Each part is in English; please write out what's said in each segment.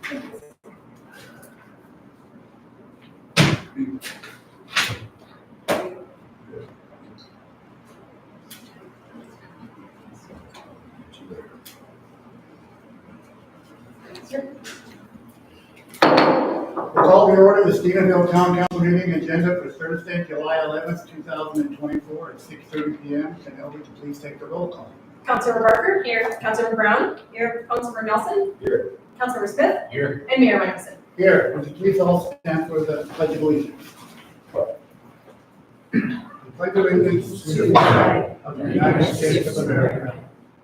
Call to order the Stevensville Town Council meeting agenda for Thursday, July 11th, 2024 at 6:30 p.m. Can Elder please take the roll call? Councilmember Barker. Here. Councilmember Brown. Here. Councilmember Nelson. Here. Councilmember Smith. Here. And Mayor Mickelson. Here. Would you please all stand for the Pledge of Allegiance? The Pledge of Allegiance to the flag of the United States of America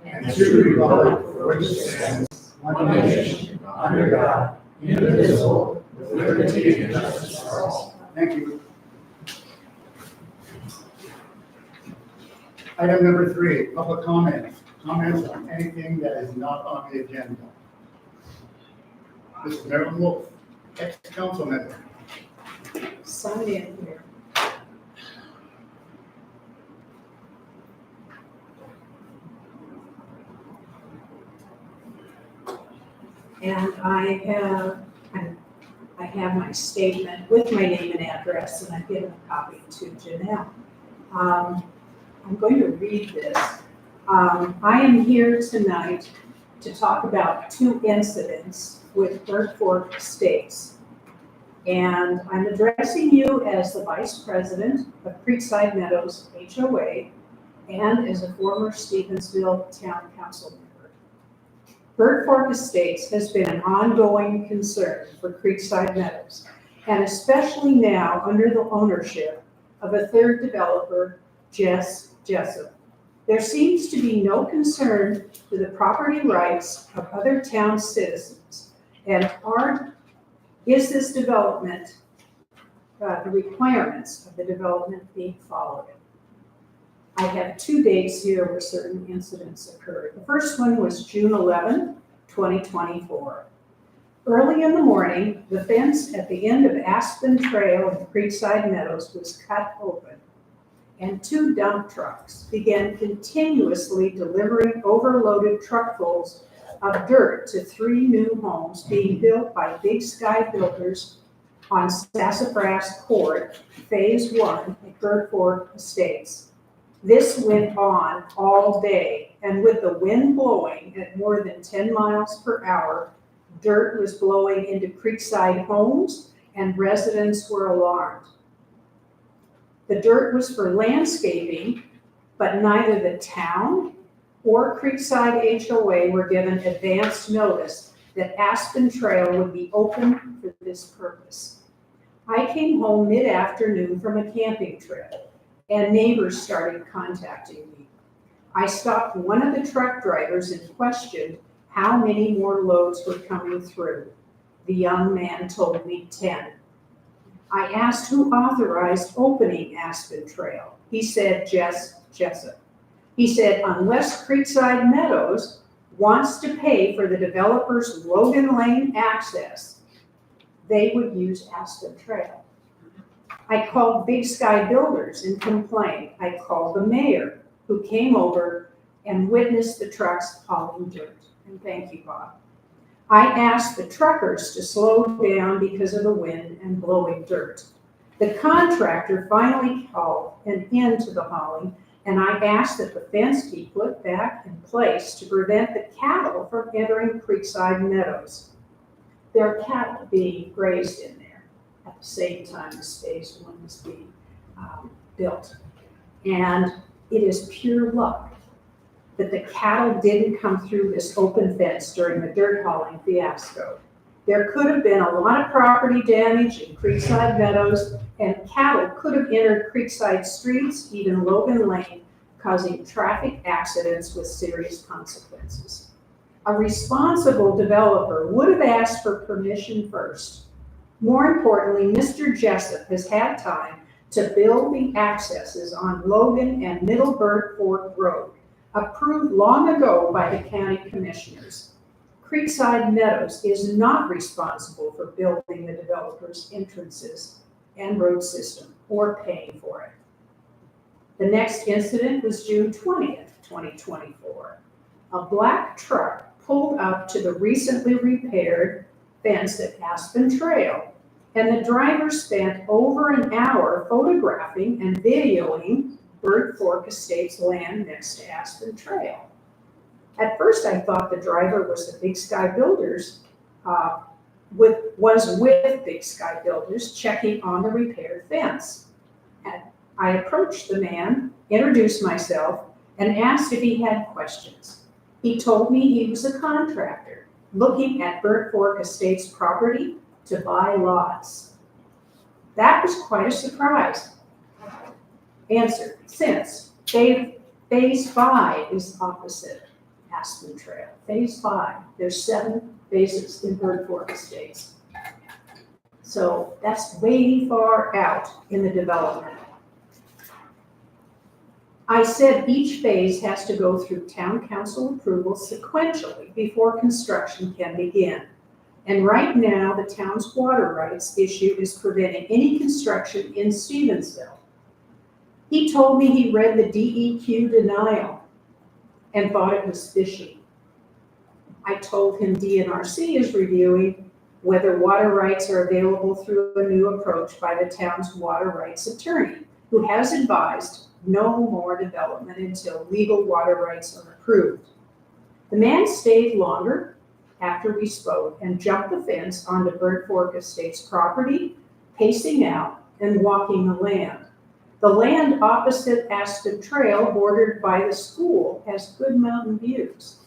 and to the republic for which it stands, one nation, under God, indivisible, with liberty and justice for all. Thank you. Item number 3, public comments. Comments on anything that is not on the agenda. Mr. Marilyn Wolf, ex-council member. Sign in here. And I have my statement with my name and address, and I've given a copy to Janelle. I'm going to read this. I am here tonight to talk about 2 incidents with Bird Fork Estates. And I'm addressing you as the Vice President of Creekside Meadows HOA and as a former Stevensville Town Council member. Bird Fork Estates has been an ongoing concern for Creekside Meadows, and especially now under the ownership of a third developer, Jess Jessup. There seems to be no concern to the property rights of other town citizens, and is this development, the requirements of the development being followed? I have 2 dates here where certain incidents occurred. The first one was June 11, 2024. Early in the morning, the fence at the end of Aspen Trail in Creekside Meadows was cut open, and 2 dump trucks began continuously delivering overloaded truckfuls of dirt to 3 new homes being built by Big Sky Builders on Sassafras Court, Phase 1 at Bird Fork Estates. This went on all day, and with the wind blowing at more than 10 miles per hour, dirt was blowing into Creekside homes, and residents were alarmed. The dirt was for landscaping, but neither the town or Creekside HOA were given advance notice that Aspen Trail would be open for this purpose. I came home mid-afternoon from a camping trip, and neighbors started contacting me. I stopped one of the truck drivers and questioned how many more loads were coming through. The young man told me 10. I asked who authorized opening Aspen Trail. He said Jess Jessup. He said unless Creekside Meadows wants to pay for the developer's Logan Lane access, they would use Aspen Trail. I called Big Sky Builders and complained. I called the mayor, who came over and witnessed the trucks hauling dirt. And thank you, Bob. I asked the truckers to slow down because of the wind and blowing dirt. The contractor finally called an end to the hauling, and I asked that the fence be put back in place to prevent the cattle from entering Creekside Meadows. There are cattle being grazed in there at the same time as Phase 1 is being built. And it is pure luck that the cattle didn't come through this open fence during the dirt hauling fiasco. There could have been a lot of property damage in Creekside Meadows, and cattle could have entered Creekside streets, even Logan Lane, causing traffic accidents with serious consequences. A responsible developer would have asked for permission first. More importantly, Mr. Jessup has had time to build the accesses on Logan and Middle Bird Fork Road, approved long ago by the county commissioners. Creekside Meadows is not responsible for building the developer's entrances and road system or paying for it. The next incident was June 20th, 2024. A black truck pulled up to the recently repaired fence at Aspen Trail, and the driver spent over an hour photographing and videoing Bird Fork Estates land next to Aspen Trail. At first, I thought the driver was the Big Sky Builders, was with Big Sky Builders checking on the repaired fence. And I approached the man, introduced myself, and asked if he had questions. He told me he was a contractor looking at Bird Fork Estates property to buy lots. That was quite a surprise. Answer, since phase 5 is opposite Aspen Trail. Phase 5, there's 7 phases in Bird Fork Estates. So that's way far out in the development. I said each phase has to go through town council approval sequentially before construction can begin. And right now, the town's water rights issue is preventing any construction in Stevensville. He told me he read the DEQ denial and thought it was fishy. I told him DNRC is reviewing whether water rights are available through a new approach by the town's water rights attorney, who has advised no more development until legal water rights are approved. The man stayed longer after we spoke and jumped the fence onto Bird Fork Estates property, pacing out and walking the land. The land opposite Aspen Trail, bordered by the school, has good mountain views.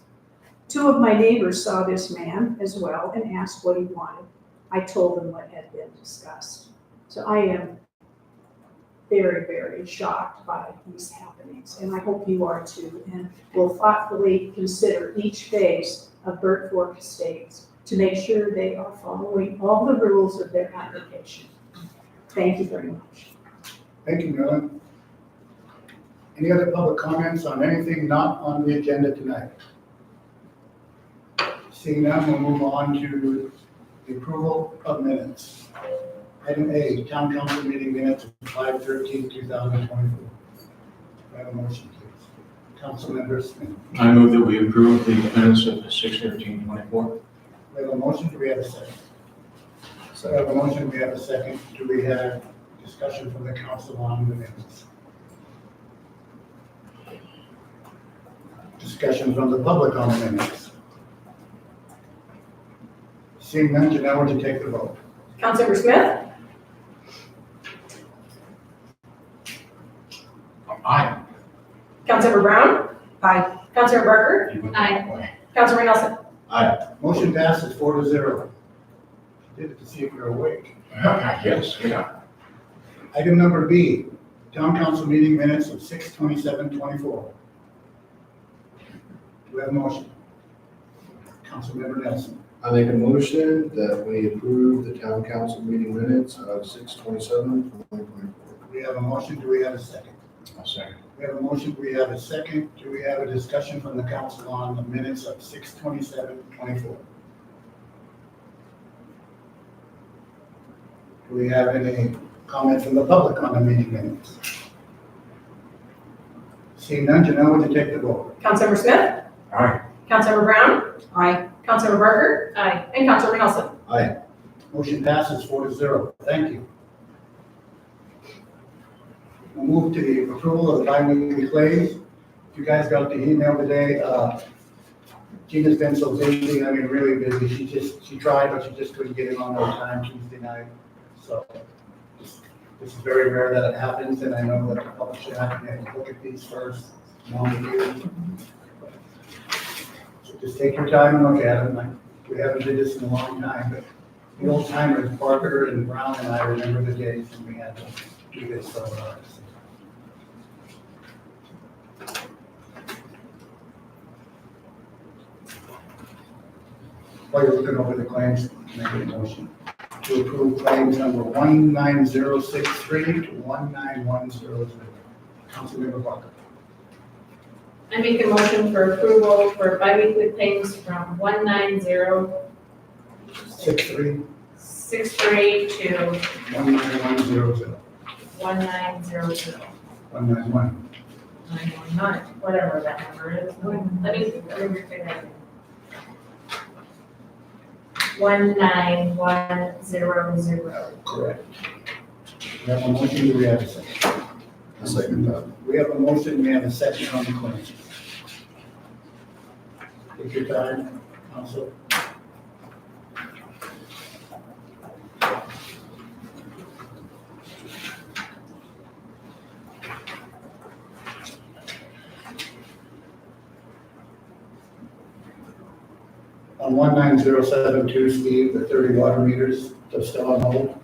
2 of my neighbors saw this man as well and asked what he wanted. I told them what had been discussed. So I am very, very shocked by these happenings, and I hope you are too, and will thoughtfully consider each phase of Bird Fork Estates to make sure they are following all the rules of their application. Thank you very much. Thank you, Marilyn. Any other public comments on anything not on the agenda tonight? Seeing none, we'll move on to the approval of minutes. Item A, Town Council meeting minutes of 5/13/2024. I have a motion, please. Councilmember Smith. I move that we approve the minutes of 6/13/24. We have a motion, do we have a second? So I have a motion, we have a second. Do we have discussion from the council on the minutes? Discussion from the public on the minutes? Seeing none, Janelle, would you take the vote? Councilmember Smith, Aye. Councilmember Brown, Aye. Councilmember Barker, Aye. Councilmember Nelson. Aye. Motion passes 4-0. Did it to see if you're awake. Yes, yeah. Item number B, Town Council meeting minutes of 6/27/24. Do we have a motion? Councilmember Nelson. I make a motion that we approve the town council meeting minutes of 6/27/2024. We have a motion, do we have a second? I'll second. We have a motion, do we have a second? Do we have a discussion from the council on the minutes of 6/27/24? Do we have any comment from the public on the meeting minutes? Seeing none, Janelle, would you take the vote? Councilmember Smith, Aye. Councilmember Brown, Aye. Councilmember Barker, and Councilmember Nelson. Aye. Motion passes 4-0. Thank you. We'll move to the approval of the bi-weekly claims. If you guys got the email today, Gina's been so busy, I mean, really busy. She tried, but she just couldn't get in on her time Tuesday night. So this is very rare that it happens, and I know that the public should have to be able to look at these first, along with you. So just take your time and look at them. Like, we haven't did this in a long time, but the old timers, Parker and Brown and I remember the days when we had to do this for ours. While you're looking over the claims, make a motion to approve claims number 19063 to 19100. Councilmember Barker. I make a motion for approval for biweekly claims from 63 19063 to 19100. 1900. 191. 919, whatever that number is. Let me figure it out. 19,100. Correct. We have a motion, do we have a second? A second that. We have a motion, we have a second on the claims. Take your time, council. On 19072, Steve, the 30 water meters, they're still on hold.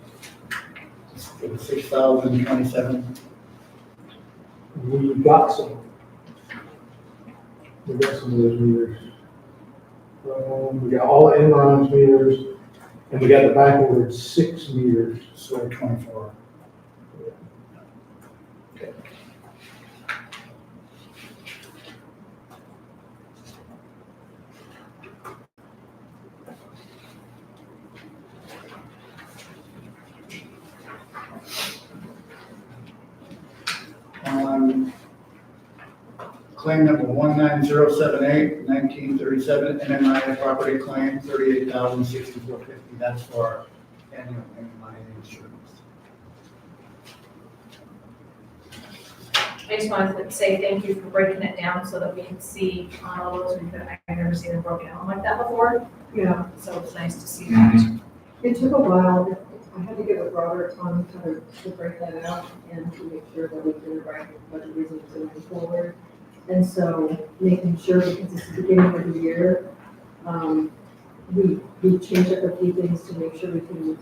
For the 6,027. We got some. We got some of those meters. We got all the in-runs meters, and we got the back ordered 6 meters. So 24. On claim number 19078, 1937, NMI property claim, 38,064.50. That's for our annual NMI insurance. I just wanted to say thank you for breaking it down so that we can see on all those, I've never seen it broken down like that before, Yeah, so it's nice to see that. it took a while. I had to get with Robert on kind of to break that out and to make sure that we can write budget reasons moving forward. And so making sure, because it's the beginning of the year, we changed up a few things to make sure we can,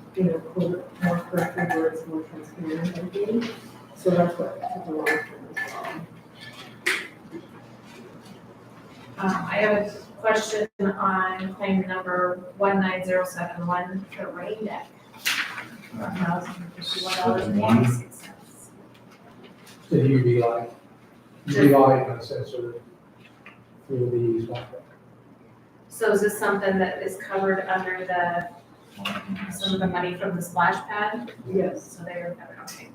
quote it more correctly where it's more transparent and everything. So that's what took a long time as well. I have a question on claim number 19071, the rain deck. $1,051.86. The UV light and sensor for the smart truck. So is this something that is covered under some of the money from the splash pad? Yes. So they are covered, okay.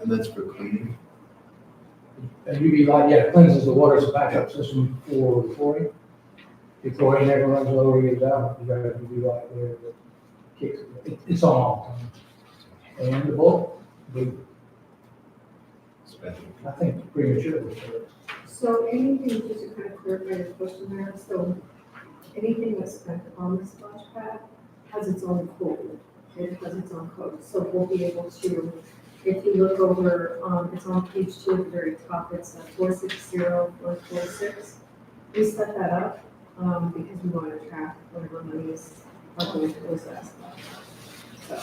And that's for cleaning. A UV light, yeah, it cleanses the water as a backup system for the chlorine. The chlorine never runs low or gets out, you got a UV light there that kicks it. It's on all the time. And the bulb, I think premature. So anything, just to kind of clarify your question there, so anything that's spent on the splash pad has its own code. It has its own code, so we'll be able to, if you look over, it's on page 2 at the very top, it's 460446. We set that up, because we want to track whatever monies are going towards that stuff. So.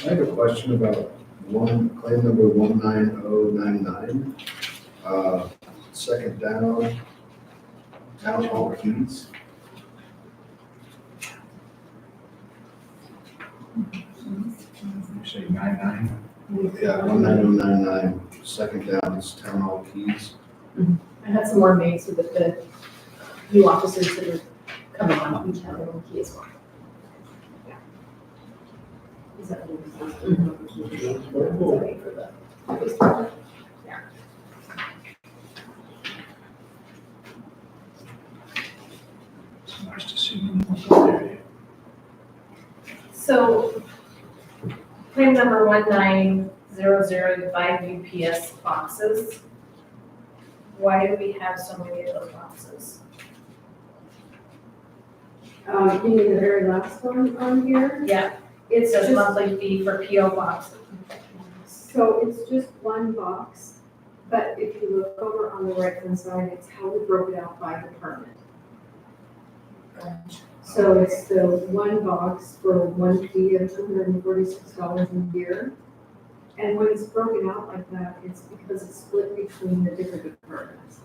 I have a question about claim number 19099. Second down, town hall keys. You say 99? Yeah, 19099, second down is town hall keys. I had some more made so that the new officers that are coming on each have their own key as well. Yeah. Is that what it is? For the- It's nice to see them. So claim number 1900, 5 UPS boxes. Why do we have so many of those boxes? You mean the very last one on here? Yeah, it It's says just, monthly fee for PO boxes. so it's just one box, but if you look over on the right-hand side, it's how we broke it out by department. So it's the one box for one fee of $246 a year. And when it's broken out like that, it's because it's split between the different departments.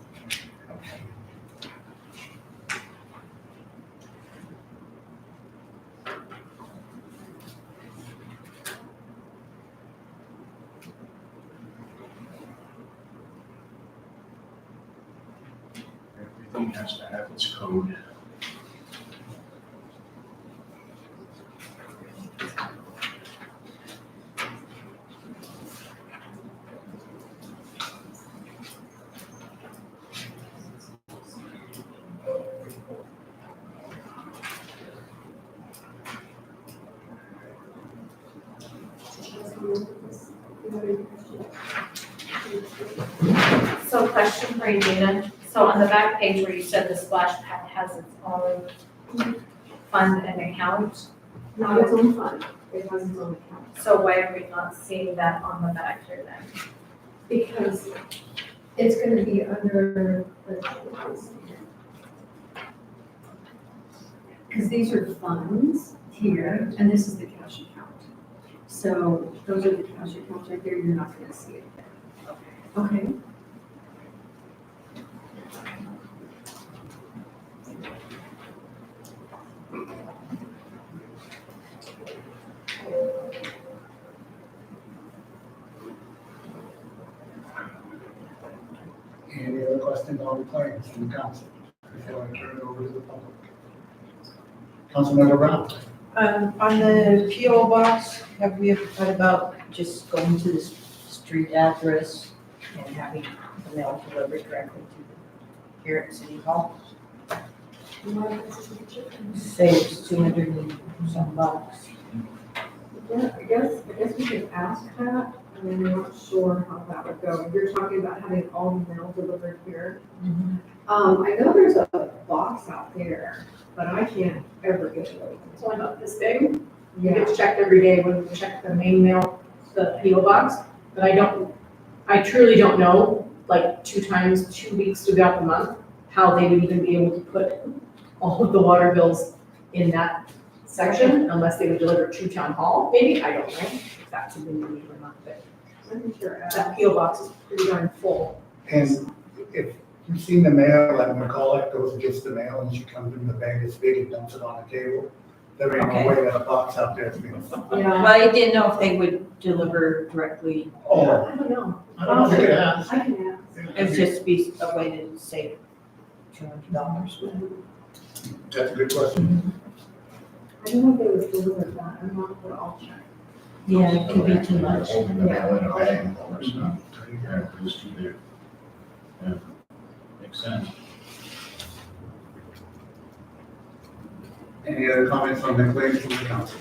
everything has to have its code. So question for you, Dana. So on the back page where you said the splash pad has its own fund and account, Not its own fund, it has its own account. so why are we not seeing that on the back here then? Because it's gonna be under because these are funds here, and this is the cash account. So those are the cash accounts right there, you're not gonna see it there. Okay? Any other questions on the claims from the council before I turn it over to the public? Councilmember Brown? On the PO box, have we ever thought about just going to the street address and having the mail delivered directly to here at City Hall? Saves 200 and some bucks. Yeah, I guess we could ask that, and I'm not sure how that would go. You're talking about having all the mail delivered here. I know there's a box out there, but I can't ever get it open. It's only about this big. It Yeah, gets checked every day when we check the main mail, the PO box, but I truly don't know, like 2 times, 2 weeks throughout the month, how they would even be able to put all of the water bills in that section, unless they would deliver to town hall, maybe, I don't know if that's something we need or not, but I'm sure. that PO box is pretty darn full. And if you've seen the mail, like when McCullough goes and gets the mail and she comes in the bag is big and dumps it on the table, there ain't no way that a box out there is being. Yeah, Well, I didn't know if they would deliver directly. Oh, I don't know. I don't know if you can ask. I can ask. It would just be a way to save $200. That's a good question. I don't know if they would deliver that, I'm not, but I'll check. Yeah, it could be too much. Open the mail in a bag or something. Yeah, it was too big. Yeah, makes sense. Any other comments on the claims from the council?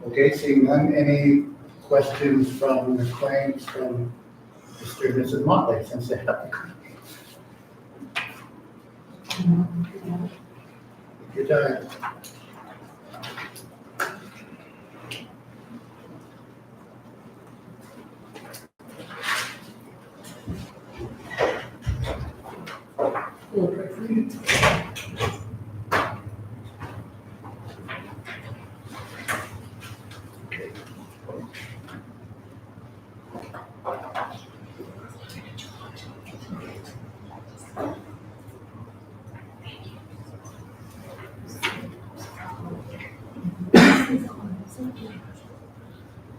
Okay, seeing none, any questions from the claims from Mr. and Mrs. Motley since they have the claims? Take your time.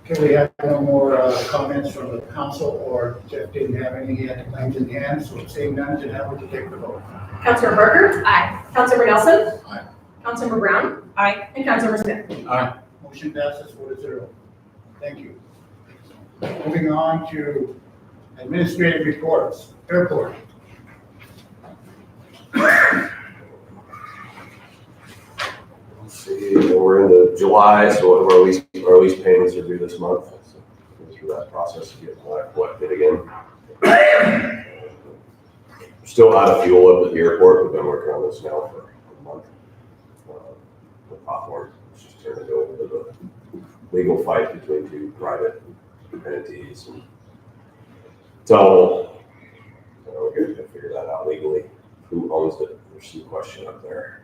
Okay, we have no more comments from the council, or Jeff didn't have any, he had the claims in hand, so seeing none, Janelle, would you take the vote? Councilor Barker? Aye. Councilor Nelson? Aye. Councilor Brown? Aye. And Councilor Smith? Motion passes 4-0. Thank you. Moving on to administrative reports, airport. Let's see, we're into July, so our lease payments are due this month. So go through that process to get that collected again. Still out of fuel up at the airport. We've been working on this now for a month. The platform is just turned into a bit of a legal fight between 2 private entities. And so we're going to figure that out legally. Who owns it? There's some question up there.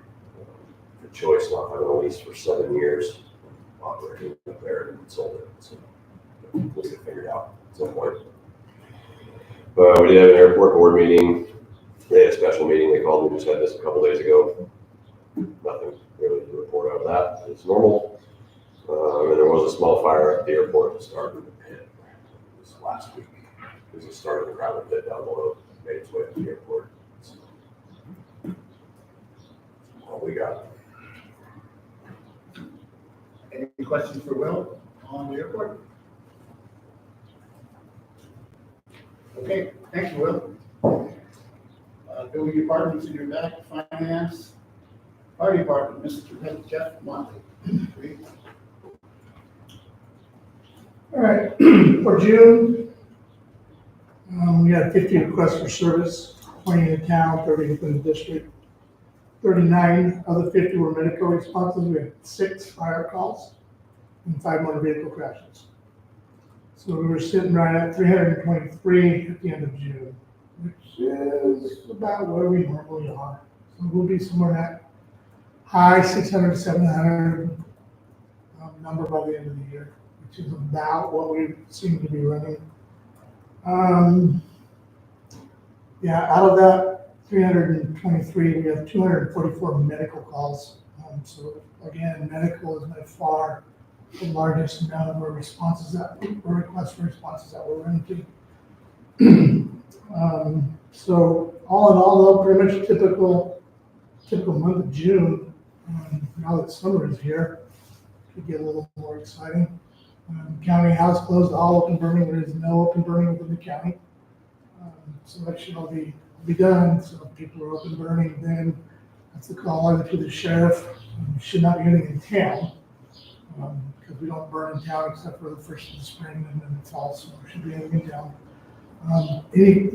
The choice not having a lease for 7 years, operating up there and sold it. So we'll get it figured out at some point. But we did have an airport board meeting. They had a special meeting. They called me. We just had this a couple days ago. Nothing really to report out of that. It's normal. And there was a small fire at the airport that started in the pit this last week. It started in the gravel pit down below. made its way to the airport. So, all we got. Any questions for Will on the airport? Okay, thank you, Will. Building departments in your back, finance, fire department, Mr. Jeff Monty. All right, for June, we had 50 requests for service, 20 in the town, 30 within the district. 39 of the 50 were medical responses. We had 6 fire calls and 5 motor vehicle crashes. So we were sitting right at 323 at the end of June, which is about where we normally are. So we'll be somewhere in that high 600 to 700 number by the end of the year, which is about what we seem to be running. Out of that 323, we have 244 medical calls. So again, medical is by far the largest amount of our responses or requests for responses that we're running to. So all in all, though, pretty much typical month of June. Now that summer is here, it could get a little more exciting. County house closed, all open burning. There is no open burning within the county. So that should all be done. So if people are open burning, then that's the call either to the sheriff. Should not be getting in town because we don't burn in town except for the first of the spring and then the fall. So there should be anything in town. Any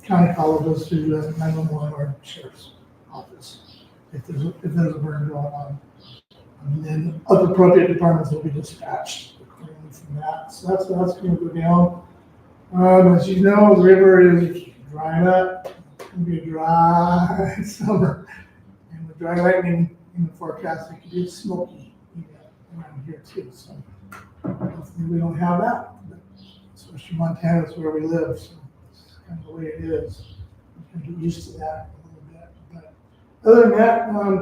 county call goes to 911 or sheriff's office if there's a burn going on. And then other appropriate departments will be dispatched accordingly from that. So that's going to go down. As you know, the river is drying up. It's going to be a dry summer. And with dry lightning in the forecast, it could be smoky around here too. So hopefully we don't have that. But especially Montana is where we live. So it's kind of the way it is. We can get used to that a little bit. But other than that,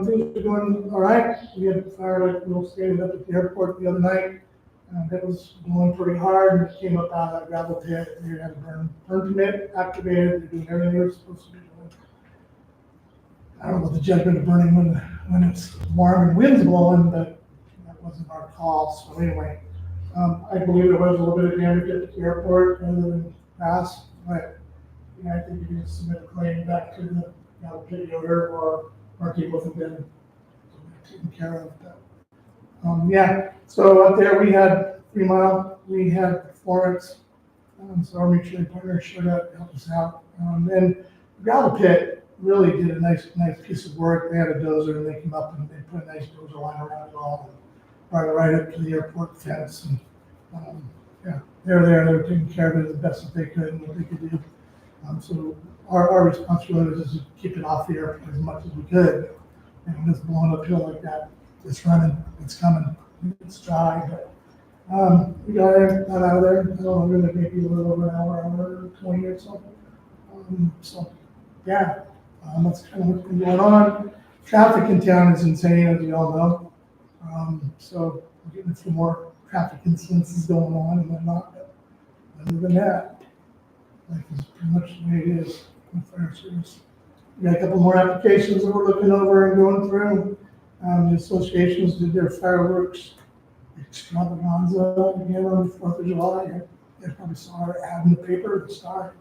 things are going all right. We had a fire like we stayed up at the airport the other night. That was blowing pretty hard, and it came up out of that gravel pit. They had a burn permit activated. They're doing everything they were supposed to be doing. I don't know about the judgment of burning when it's warm and winds blowing, but that wasn't our call. So anyway, I believe there was a little bit of damage at the airport other than grass, but I think you're going to submit a claim back to the gravel pit owner or people have been taken care of. But, so out there we had 3 Mile, we had Florence, so our mutual partner showed up to help us out. And the gravel pit really did a nice piece of work. They had a dozer and they came up and they put a nice dozer line around it all and brought it right up to the airport fence. And they were there, they were taking care of it as best as they could and what they could do. So our responsibility was just to keep it off the airport as much as we could. And it's blowing uphill like that. It's running, it's coming, it's dry, but we got out of there. I don't know, really maybe a little over an hour 20 or something. That's kind of what's been going on. Traffic in town is insane, as you all know. So we're getting a few more traffic incidences going on and whatnot. But other than that, life is pretty much the way it is in the fire service. We got a couple more applications that we're looking over and going through. The associations did their fireworks extravaganza again on the 4th of July. You probably saw our ad in the paper, the Star,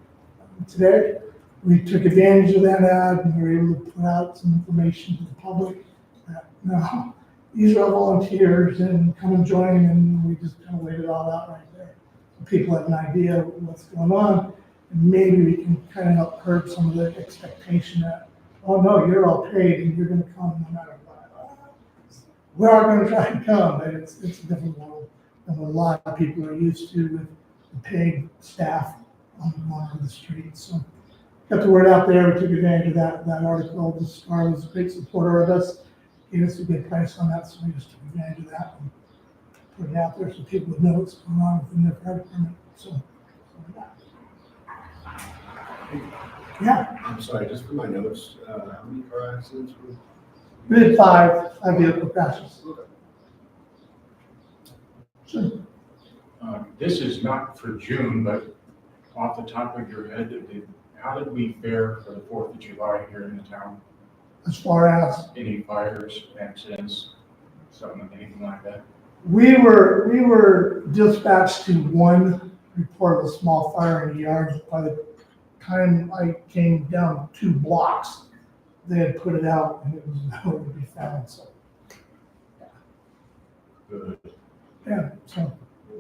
today. We took advantage of that ad and we were able to put out some information to the public that now these are all volunteers and come and join, and we just kind of laid it all out right there. So people have an idea of what's going on, and maybe we can kind of help curb some of the expectation that, oh no, you're all paid and you're going to come no matter what. We are going to try and come, but it's a different model than what a lot of people are used to with the paid staff on the streets. So got the word out there. We took advantage of that article. The Star was a big supporter of us, gave us a good price on that, so we just took advantage of that and put it out there so people would know what's going on within their fire department. So yeah. I'm sorry, just for my notes, how many car accidents were? We did 5 vehicle crashes. Sure. This is not for June, but off the top of your head, how did we fare for the 4th of July here in the town? As far as, Any fires, accidents, anything like that? we were dispatched to one report of a small fire in the yard. By the time I came down 2 blocks, they had put it out and it was nowhere to be found, so, Good. yeah, so, we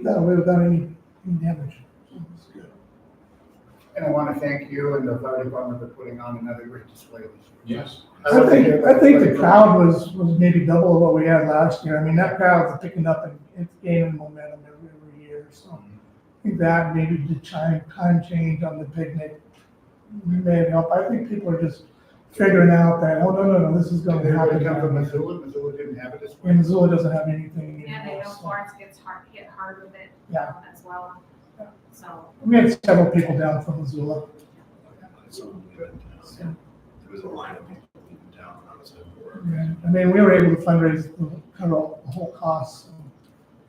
got away without any damage. So it's good. And I want to thank you and the fire department for putting on another great display this year. Yes. I think the crowd was maybe double of what we had last year. I mean, that crowd was picking up and it's gaining momentum every year, so. I think that maybe the time change on the picnic may have helped. I think people are just figuring out that, oh, no, this is gonna Did happen. everybody come from Missoula? Missoula didn't have a display. And Missoula doesn't have anything. Yeah, they anymore, know so. Florence gets hit hard with it Yeah. as well. Yeah. So, We had several people down from Missoula. There was a line of people leaving town when I was at work. Yeah, I mean, we were able to fundraise, to cover all the whole cost, so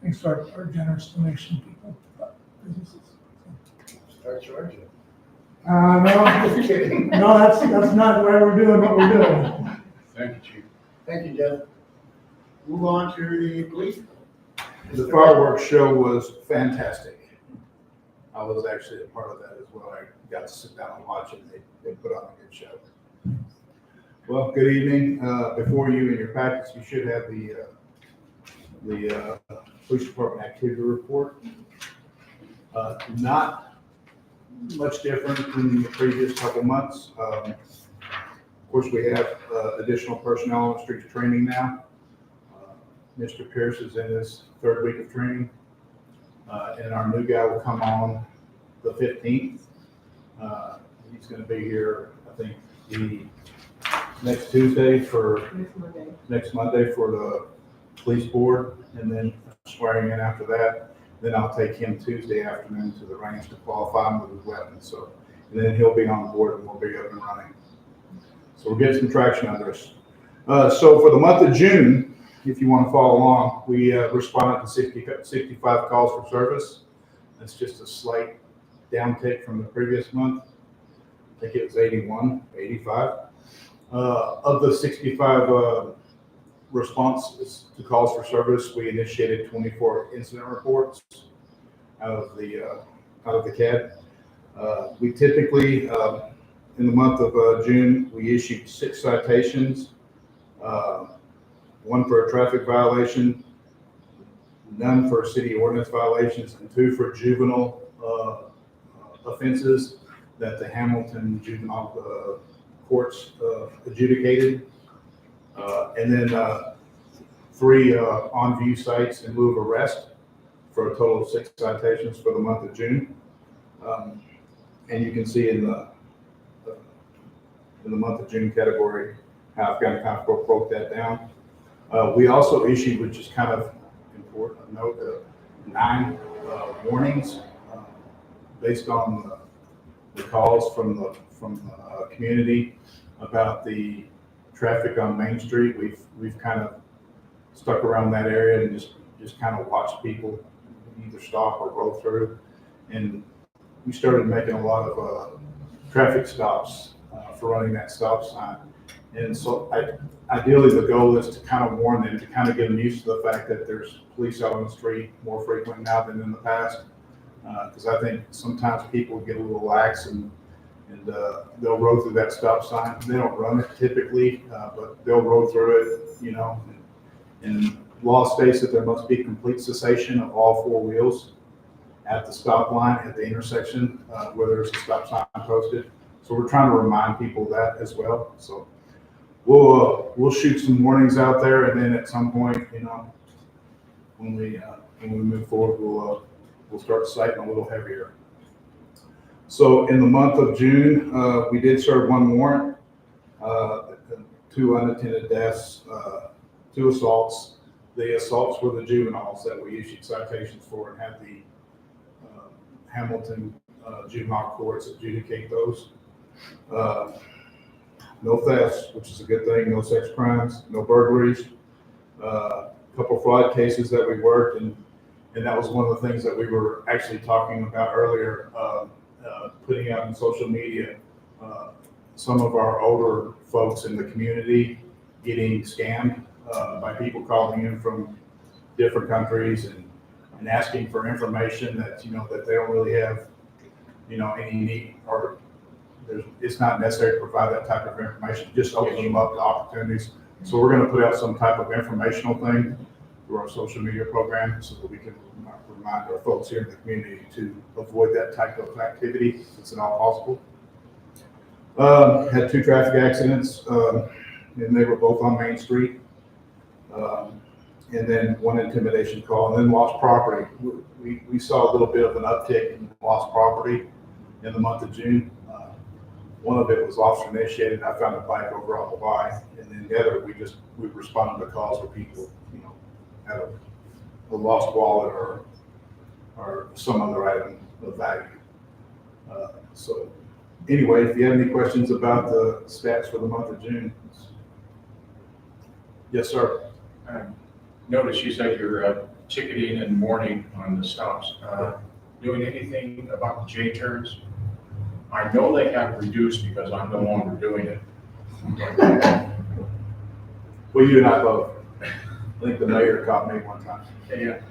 thanks to our generous donation people, businesses. Start charging. No, Just kidding. no, that's not why we're doing what we're doing. Thank you, Chief. Thank you, Jeff. Move on to the police. The fireworks show was fantastic. I was actually a part of that as well. I got to sit down and watch it. They put on a good show. Well, good evening. Before you in your packets, you should have the police department activity report. Not much different than the previous couple months. Of course, we have additional personnel on street training now. Mr. Pierce is in his 3rd week of training. And our new guy will come on the 15th. He's going to be here, I think, the next Tuesday next Monday for the police board, and then swearing in after that. Then I'll take him Tuesday afternoon to the range to qualify him with his weapons. So, and then he'll be on board and we'll be up and running. So we're getting some traction on this. So for the month of June, if you want to follow along, we responded to 65 calls for service. That's just a slight downtick from the previous month. I think it was 85. Of the 65 responses to calls for service, we initiated 24 incident reports out of the CAD. We typically, in the month of June, we issued 6 citations, 1 for a traffic violation, none for city ordinance violations, and 2 for juvenile offenses that the Hamilton juvenile courts adjudicated. And then 3 on-view sites in lieu of arrest for a total of 6 citations for the month of June. And you can see in the month of June category how I've kind of broke that down. We also issued, which is kind of important to note, 9 warnings based on the calls from the community about the traffic on Main Street. We've kind of stuck around that area and just kind of watched people either stop or roll through. And we started making a lot of traffic stops for running that stop sign. And so ideally the goal is to kind of warn them, to kind of get them used to the fact that there's police out on the street more frequent now than in the past. Because I think sometimes people get a little lax and they'll roll through that stop sign. They don't run it typically, but they'll roll through it, you know. And law states that there must be complete cessation of all 4 wheels at the stop line at the intersection where there's a stop sign posted. So we're trying to remind people of that as well. So we'll shoot some warnings out there, and then at some point, you know, when we move forward, we'll start citing a little heavier. So in the month of June, we did serve 1 warrant, 2 unattended deaths, 2 assaults. The assaults were the juveniles that we issued citations for and had the Hamilton juvenile courts adjudicate those. No thefts, which is a good thing, no sex crimes, no burglaries, a couple fraud cases that we worked, and And that was one of the things that we were actually talking about earlier, putting out on social media. Some of our older folks in the community getting scammed by people calling in from different countries and asking for information that, that they don't really have, any need, or it's not necessary to provide that type of information, just open them up to opportunities. So we're gonna put out some type of informational thing through our social media program so that we can remind our folks here in the community to avoid that type of activity, if it's at all possible. Had 2 traffic accidents, and they were both on Main Street. And then 1 intimidation call, and then lost property. We saw a little bit of an uptick in lost property in the month of June. One of it was officer initiated. I found a bike over on Hawaii, and then the other, we responded to calls where people, had a lost wallet or some other item of value. So anyway, if you have any questions about the stats for the month of June. Yes, sir. Notice you said you're ticketing and warning on the stops. Doing anything about the J-turns? I know they have reduced because I'm no longer doing it. Well, you and I both. I think the mayor caught me one time Yeah.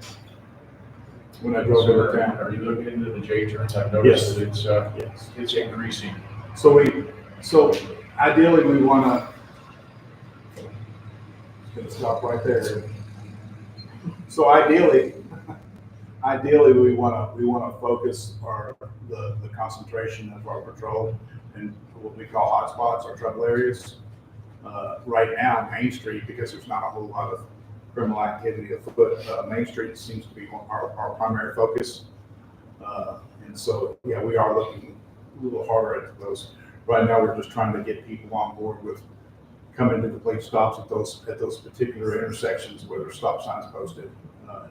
when I drove over town. Are you looking into the J-turns? I've noticed that Yes. it's increasing. So ideally we want to, gonna stop right there. So ideally we want to focus the concentration of our patrol in what we call hotspots or trouble areas. Right now, Main Street, because there's not a whole lot of criminal activity afoot, Main Street seems to be our primary focus. And so, yeah, we are looking a little harder at those. Right now, we're just trying to get people on board with coming to complete stops at those particular intersections where there's stop signs posted,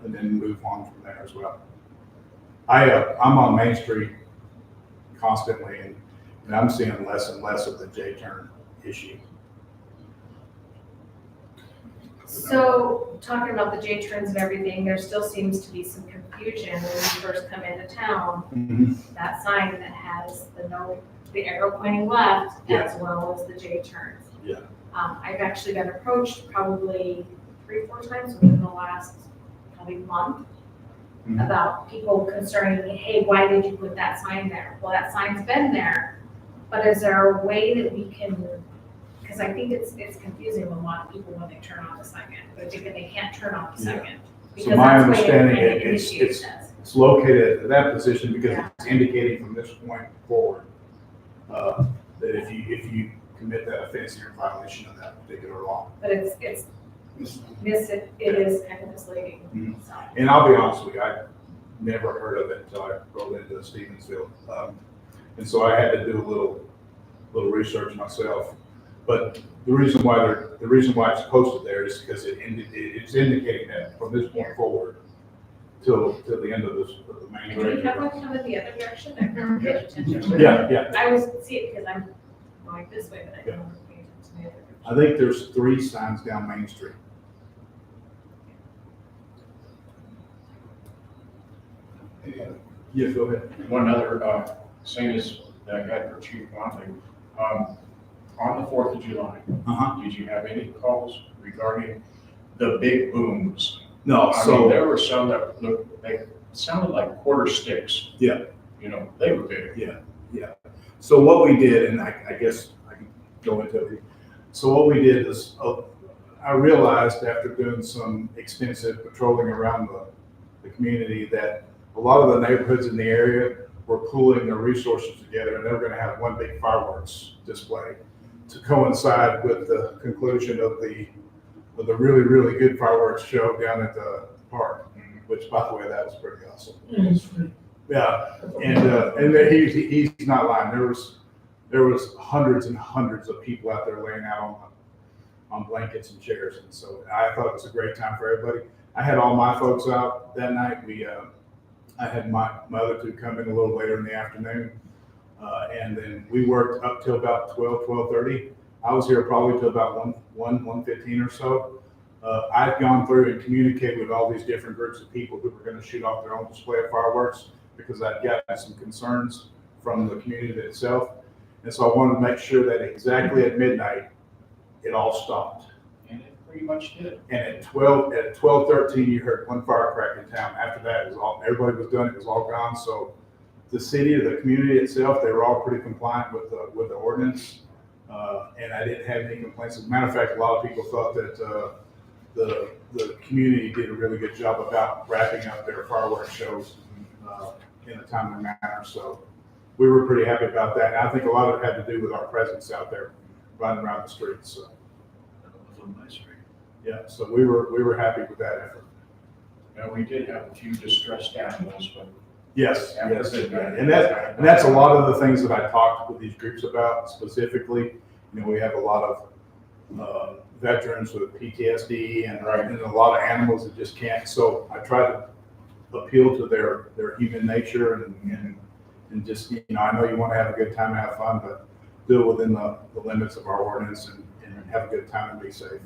and then move on from there as well. I'm on Main Street constantly, and I'm seeing less and less of the J-turn issue. So, talking about the J-turns and everything, there still seems to be some confusion when you first come into town. That sign that has the arrow pointing left, Yeah. as well as the J-turns. Yeah. I've actually been approached probably 3 or 4 times within the last probably month about people concerning me, hey, why did you put that sign there? Well, that sign's been there, but is there a way that we can, because I think it's confusing with a lot of people when they turn on the second, but they can't turn on the second. So my that's the way understanding it is initiates us. it's located at that position because Yeah. it's indicating from this point forward that if you commit that offense, you're in violation of that particular law. But it is kind of misleading, so. And I'll be honest with you, I never heard of it until I rolled into Stevensville. And so I had to do a little research myself. But the reason why it's posted there is because it's indicating that from this point forward till the end of the main Do we road. have one coming the other direction? I've never paid attention to it. Yeah. I always see it because I'm going this way, but I don't pay attention to the other direction. I think there's 3 signs down Main Street. Yeah, go ahead. One other thing is that I had for Chief Conley. On the 4th of July, did you have any calls regarding the big booms? No, I mean, there were some that they sounded like quarter sticks. Yeah. They were big. Yeah. So what we did, and I guess I can go into it. So what we did is, I realized after doing some extensive patrolling around the community that a lot of the neighborhoods in the area were pooling their resources together, and they were going to have one big fireworks display to coincide with the conclusion of the really, really good fireworks show down at the park, which, by the way, that was pretty awesome. Yeah, and he's not lying. There was hundreds and hundreds of people out there laying out on blankets and chairs, and so I thought it was a great time for everybody. I had all my folks out that night. I had my other 2 come in a little later in the afternoon, and then we worked up till about 12:30. I was here probably till about 1:15 or so. I've gone through and communicated with all these different groups of people who were gonna shoot off their own display of fireworks, because I've gotten some concerns from the community itself. And so I wanted to make sure that exactly at midnight, it all stopped. And it pretty much did. And at 12:13, you heard one firecracker in town. After that, it was all, everybody was done, it was all gone. So the city, the community itself, they were all pretty compliant with the ordinance. And I didn't have any complaints. As a matter of fact, a lot of people thought that the community did a really good job about wrapping up their fireworks shows in a timely manner. So we were pretty happy about that. And I think a lot of it had to do with our presence out there running around the streets. So. Yeah, so we were happy with that effort. Now, we did have a few distressed animals, but. Yes, yes, and that's a lot of the things that I talked with these groups about specifically. You know, we have a lot of veterans with PTSD and a lot of animals that just can't. So I try to appeal to their human nature and just, you know, I know you want to have a good time and have fun, but still within the limits of our ordinance and have a good time and be safe.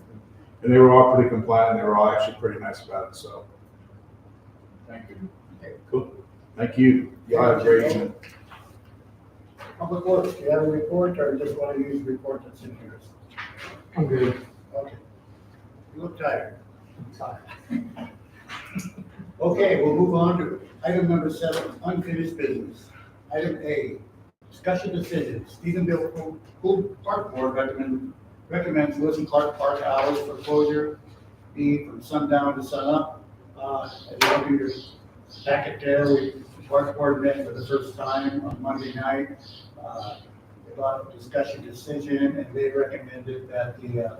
And they were all pretty compliant. They were all actually pretty nice about it. So Thank you. okay, cool. Thank you. Y'all have a great evening. Public Works, do you have a report or just want to use the report that's in here? I'm good. Okay. You look tired. Okay, we'll move on to item number 7, unfinished business. Item A, discussion decision, Stevensville Pool Park Board recommends Lewis and Clark Park hours for closure be from sundown to sunup. As you look in your packet there, the Park Board met for the first time on Monday night. They brought up a discussion decision, and they recommended that the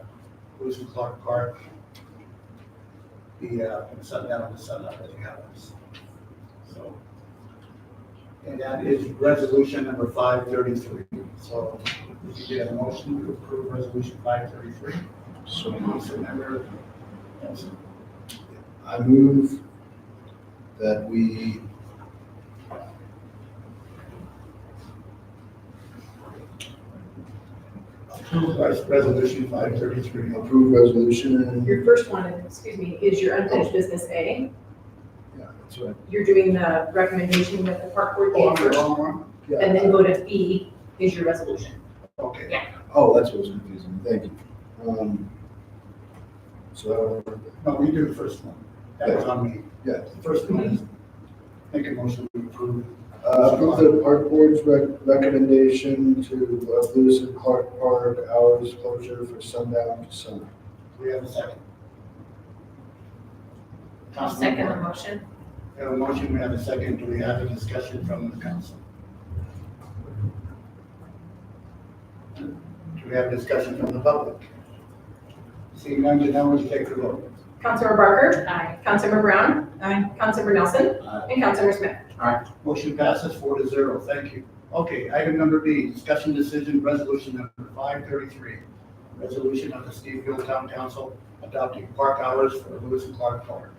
Lewis and Clark Park be from sundown to sunup at the hours. So, and that is resolution number 533. So, if you get a motion to approve resolution 533. So, member, yes. I move that we Approve resolution 533. approve resolution and, Your first one, excuse me, is your unfinished business A. yeah, that's right. You're doing the recommendation that the park board Oh, gave I'm the first, wrong one? Yeah. and then go to B is your resolution. Okay. Oh, that's what was confusing. Thank you. So, No, we do the first one. That was on me. yeah, The first one is make a motion to approve. approve the park board's recommendation to Lewis and Clark Park hours closure for sundown to sunup. Do we have a second? I'll second the motion. We have a motion, we have a second. Do we have a discussion from the council? Do we have a discussion from the public? Seeing none, Janelle, would you take the vote? Councilmember Barker, Aye. Councilmember Brown, Councilmember Nelson, and Councilmember Smith. Motion passes 4-0. Thank you. Okay, item number B, discussion decision, resolution number 533. Resolution of the Stevensville Town Council adopting park hours for Lewis and Clark Park.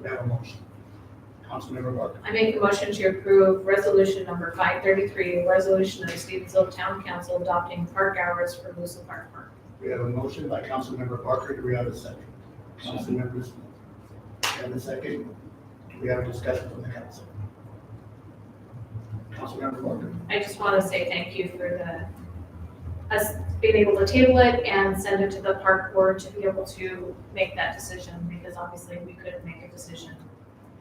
We have a motion. Councilmember Barker. I make a motion to approve resolution number 533, a resolution of the Stevensville Town Council adopting park hours for Lewis and Clark Park. We have a motion by Councilmember Barker. Do we have a second? Councilmember Smith. We have a second. Do we have a discussion from the council? Councilmember Barker. I just want to say thank you for us being able to table it and send it to the park board to be able to make that decision, because obviously we couldn't make a decision.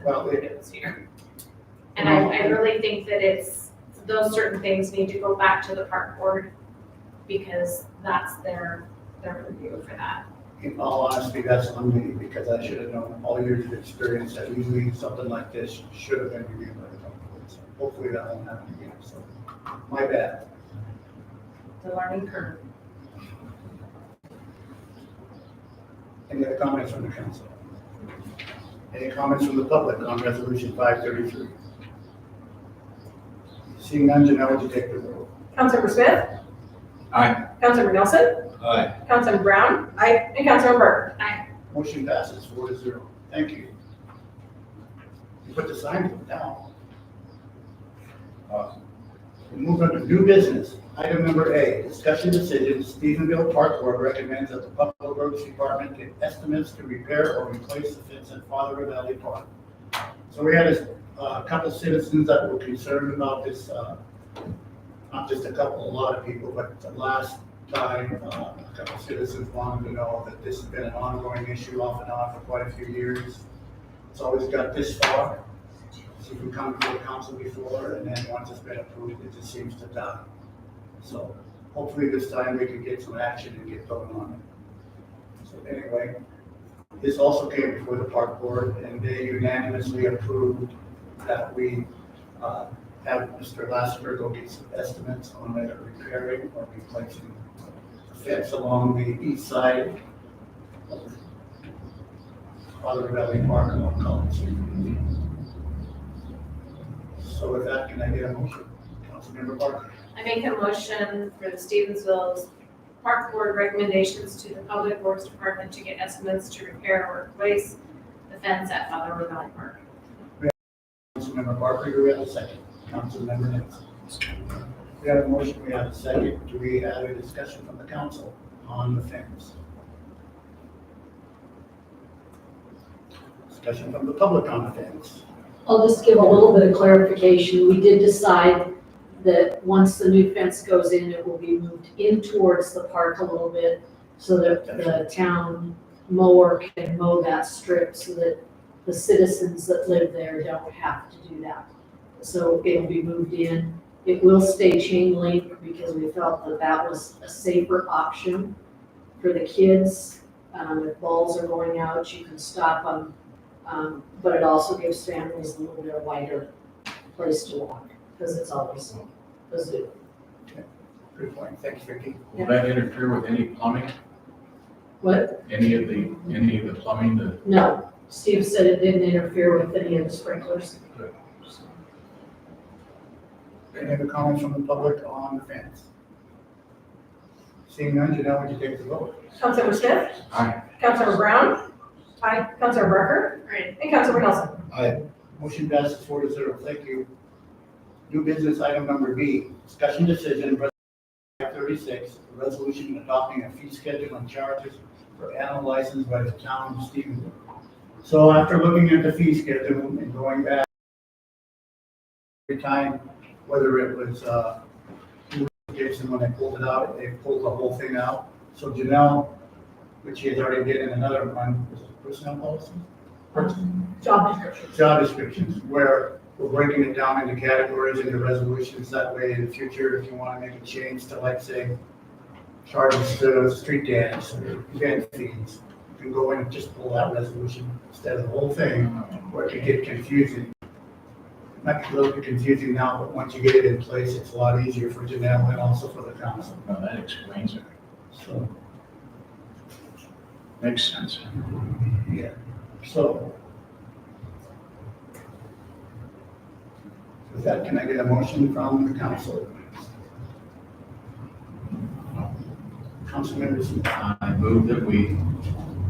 Well, It was here. And I really think that those certain things need to go back to the park board, because that's their review for that. In all honesty, that's on me, because I should have known all years of experience that usually something like this should have been reviewed by the town board. So hopefully that won't happen again. So my bad. The learning curve. Any other comments from the council? Any comments from the public on resolution 533? Seeing none, Janelle, would you take the roll? Councilmember Smith. Aye. Councilmember Nelson. Aye. Councilmember Brown. Aye. And Councilmember Barker. Motion passes 4-0. Thank you. You put the sign down. Awesome. We move on to new business. Item number A, discussion decision, Stevensville Park Board recommends that the Public Works Department get estimates to repair or replace the fence at Father Valley Park. So we had a couple citizens that were concerned about this, not just a couple, a lot of people, but the last time, a couple citizens wanted to know that this has been an ongoing issue off and on for quite a few years. It's always got this far. So you can come to the council before, and then once it's been approved, it just seems to die. So hopefully this time we can get some action and get going on it. So anyway, this also came before the park board, and they unanimously approved that we have Mr. Lassiter go get some estimates on either repairing or replacing the fence along the east side of Father Valley Park along College Street. So with that, can I get a motion? Councilmember Parker. I make a motion for the Stevensville Park Board recommendations to the Public Works Department to get estimates to repair or replace the fence at Father Valley Park. Councilmember Parker, do we have a second? Councilmember Nix. We have a motion, we have a second. Do we have a discussion from the council on the fence? Discussion from the public on the fence. I'll just give a little bit of clarification. We did decide that once the new fence goes in, it will be moved in towards the park a little bit so that the town mower can mow that strip so that the citizens that live there don't have to do that. So it'll be moved in. It will stay chain link because we felt that that was a safer option for the kids. If balls are going out, you can stop them. But it also gives families a little bit of wider place to walk because it's always a zoo. Good point. Thanks, Vicki. Will that interfere with any plumbing? What? Any of the plumbing, the No, Steve said it didn't interfere with any of the sprinklers. Any other comments from the public on the fence? Seeing none, Janelle, would you take the vote? Councilmember Smith? Aye. Councilmember Brown? Aye. Councilmember Barker? Right. And Councilmember Nelson? Aye. Motion passes 4-0. Thank you. New business item number B, discussion decision, 536, a resolution adopting a fee schedule and charges for animal license by the town of Stevensville. So after looking at the fee schedule and going back every time, whether it was, Jason, when they pulled it out, they pulled the whole thing out. So Janelle, which she has already did in another one, was it personnel policy? Job description. Job descriptions, where we're breaking it down into categories, into resolutions, that way in the future, if you want to make a change to, like, say, charges to street dance or event fees, you can go in and just pull that resolution instead of the whole thing, where it can get confusing. Might be a little bit confusing now, but once you get it in place, it's a lot easier for Janelle and also for the council. well, that explains it. So, Makes sense. yeah, so. With that, can I get a motion from the council? Councilmember Smith. I move that we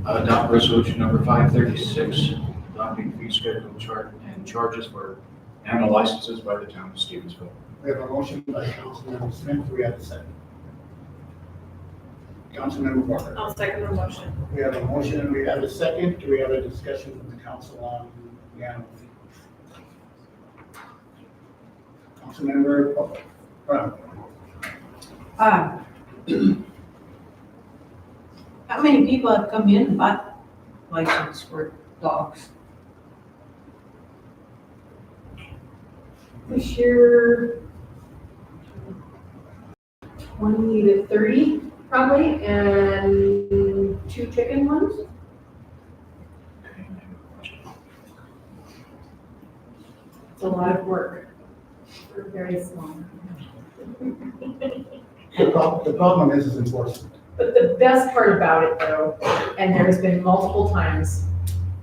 adopt resolution number 536, adopting fee schedule chart and charges for animal licenses by the town of Stevensville. We have a motion by Councilmember Smith. Do we have a second? Councilmember Parker. I'll second the motion. We have a motion and we have a second. Do we have a discussion from the council on the animal fees? Councilmember Brown. How many people have come in and bought license for dogs? This year, 20 to 30 probably, and 2 chicken ones. It's a lot of work for very small. The problem is enforcement. But the best part about it though, and there's been multiple times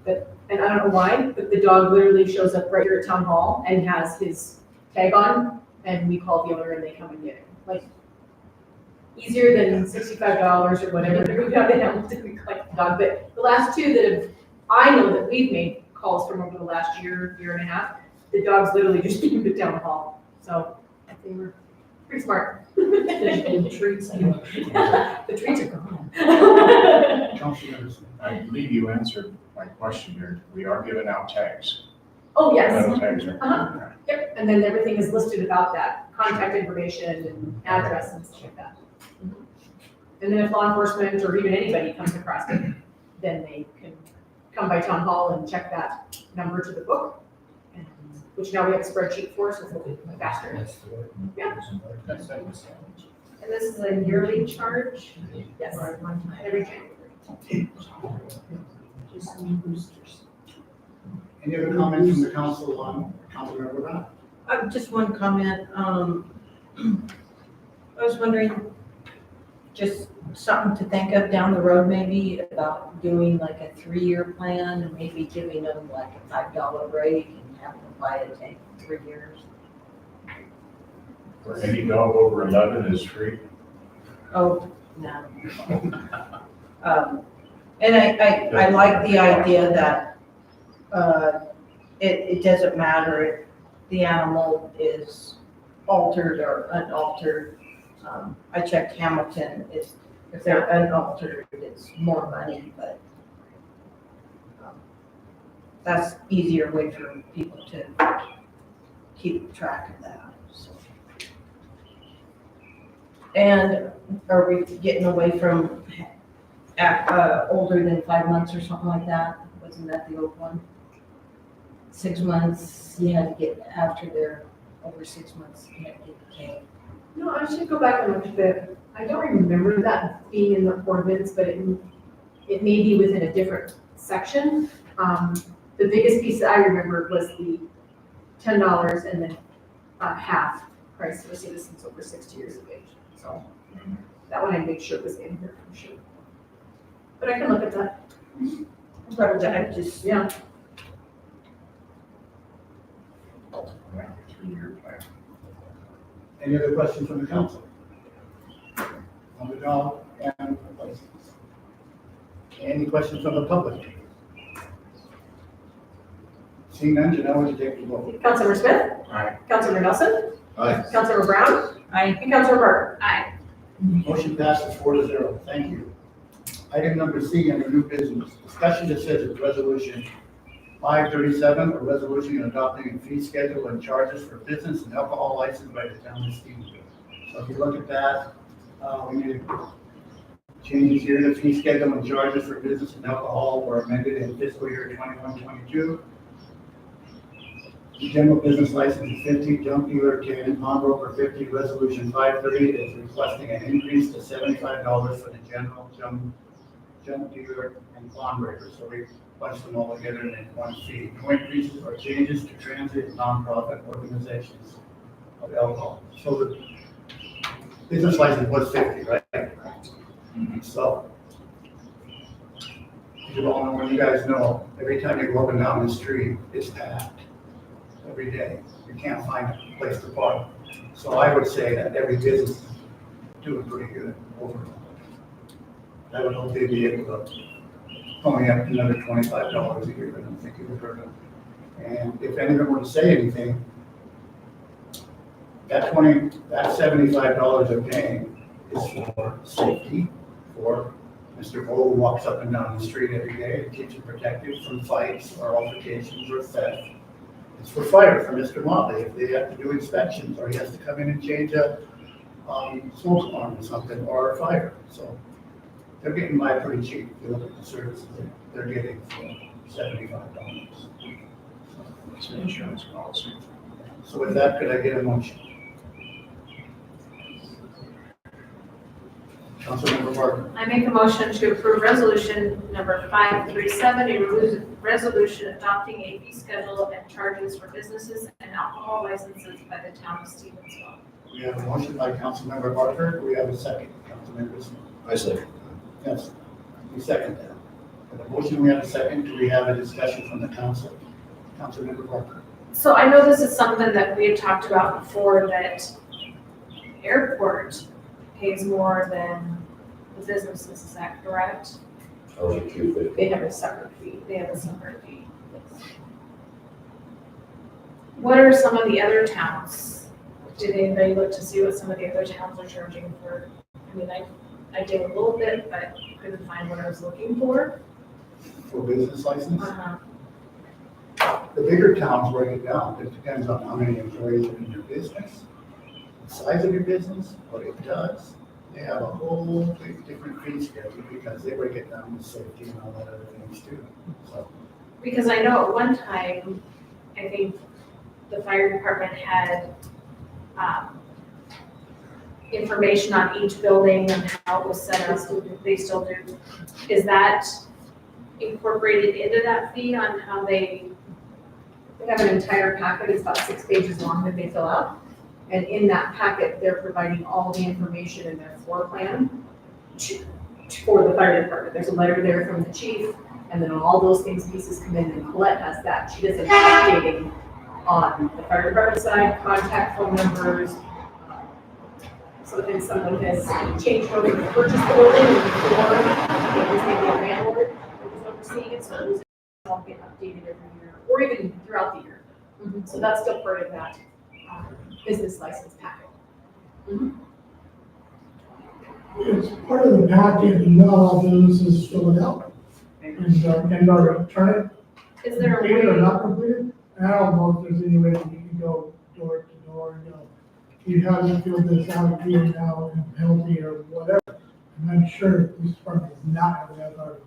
that, and I don't know why, but the dog literally shows up right here at town hall and has his tag on, and we call the owner and they come and get him. Like, easier than $65 or whatever to go down to him to collect the dog. But the last 2 that have, I know that we've made calls from over the last year and a half, the dogs literally just came to town hall. So They were pretty smart. And treats, The treats are gone. Councilmember Smith. I believe you answered my question here. We are giving out tags. Oh, yes. Metal tags are. Uh-huh. Yep, and then everything is listed about that, contact information and address and stuff like that. And then if law enforcement or even anybody comes across it, then they can come by town hall and check that number to the book. And which now we have a spreadsheet for, so it's a little bit faster. Yeah. And this is a yearly charge? Yes, Every January. Any other comments from the council on Councilmember Brown? Just one comment, I was wondering, just something to think of down the road maybe about doing like a 3-year plan and maybe giving them like a $5 break and having them buy a tank for 3 years. For any dog over 11 is free. Oh, no. And I like the idea that, it doesn't matter if the animal is altered or unaltered. I checked Hamilton, if they're unaltered, it's more money, but that's easier way for people to keep track of that, so. And are we getting away from older than 5 months or something like that? Wasn't that the old one? 6 months, you had to get, after they're over 6 months, you had to get the tank. no, I should go back and look at it. I don't remember that being in the ordinance, but it may be within a different section. The biggest piece that I remember was the $10 and then half price for citizens over 60 years of age. So that one I made sure was in here for sure. But I can look at that. But I just, Yeah. Three-year plan. Any other questions from the council? On the dog and license? Any questions from the public? Seeing none, Janelle, would you take the vote? Councilmember Smith? Aye. Councilmember Nelson? Aye. Councilmember Brown? I, And Councilmember Burke? Aye. Motion passes 4-0. Thank you. Item number C under new business, discussion decisions, resolution 537, a resolution adopting a fee schedule and charges for business and alcohol license by the town of Stevensville. So if you look at that, we made changes here. The fee schedule and charges for business and alcohol were amended in fiscal year 21-22. The general business license is 50, junk dealer 10, pawnbroker 50. Resolution 530 is requesting an increase to $75 for the general junk dealer and pawnbroker. So we bunched them all together in one fee. No increases or changes to transit and nonprofit organizations of alcohol. So the business license was 50, right? So, you all know, you guys know, every time you go up and down the street, it's packed. Every day, you can't find a place to park. So I would say that every business is doing pretty good overall. I would hope they'd be able to pony up another $25 a year. I don't think it would hurt them. And if anyone were to say anything, that $75 they're paying is for safety, for Mr. Bo, who walks up and down the street every day, it keeps him protected from fights or altercations or theft. It's for fire for Mr. Motley, if they have to do inspections, or he has to come in and change a smoke alarm or something, or a fire. So they're getting by pretty cheap. If you look at the services they're getting for $75. It's an insurance policy. So with that, could I get a motion? Councilmember Parker. I make a motion to approve resolution number 537, a resolution adopting a fee schedule and charges for businesses and alcohol licenses by the town of Stevensville. We have a motion by Councilmember Parker. Do we have a second? Councilmember Smith. I second. Yes, we second that. For the motion, we have a second. Do we have a discussion from the council? Councilmember Parker. So I know this is something that we had talked about before, that airport pays more than the businesses, is that correct? Only 250. They have a separate fee. They have a separate fee. What are some of the other towns Did anybody look to see what some of the other towns are charging for? I mean, I did a little bit, but couldn't find what I was looking for. For business license, Uh-huh. the bigger towns break it down. It depends on how many employees are in your business, the size of your business, what it does. They have a whole big different fee schedule because they break it down with safety and all that other things too. So, Because I know at one time, I think the fire department had, information on each building and how it was set up. They still do. Is that incorporated into that fee on how they? They have an entire packet, it's about 6 pages long that they fill out. And in that packet, they're providing all the information in their floor plan for the fire department. There's a letter there from the chief, and then all those things, pieces come in, and Colette has that. She does an updating on the fire department side, contact phone numbers. So if someone has changed over to purchase the building, or it was maybe a landlord that was overseeing it, so those all get updated every year, or even throughout the year. So that's still part of that business license packet. It's part of the package, and not all businesses fill it out. And are return Is it there a completed or way? not completed. And I don't know if there's any way that you can go door to door and go, you haven't filled this out here now in penalty or whatever. And I'm sure the police department does not have the authority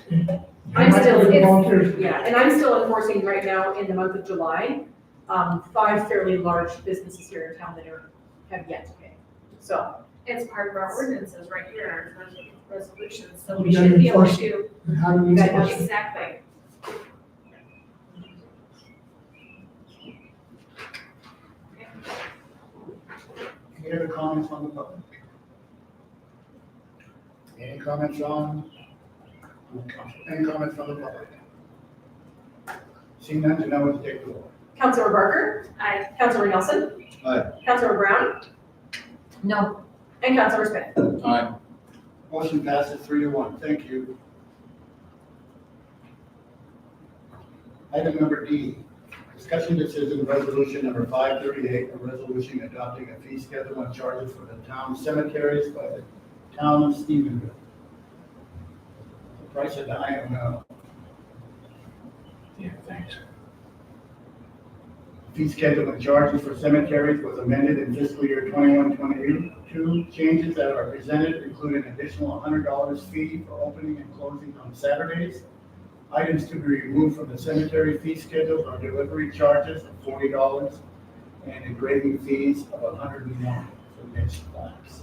to do that. I'm still, Volunteers. yeah, and I'm still enforcing right now in the month of July, 5 fairly large businesses here in town that have yet to pay. So, It's part of our ordinances right here, our resolutions, so we We gotta should be able enforce to. And how do we enforce it? Exactly. any other comments on the public? Any comments on? Any comments from the public? Seeing none, now we'll take the roll. Councilor Barker, Aye. Councilor Nelson. Aye. Councilor Brown, No, and Councilor Smith. Aye. Motion passes 3-1. Thank you. Item number D, discussion decision resolution number 538, a resolution adopting a fee schedule and charges for the town cemeteries by the town of Stevensville. The price of the item, Yeah, thanks. fee schedule and charges for cemeteries was amended in fiscal year 21-22. Changes that are presented include an additional $100 fee for opening and closing on Saturdays. Items to be removed from the cemetery fee schedule are delivery charges of $40 and engraving fees of $101 for niche plaques.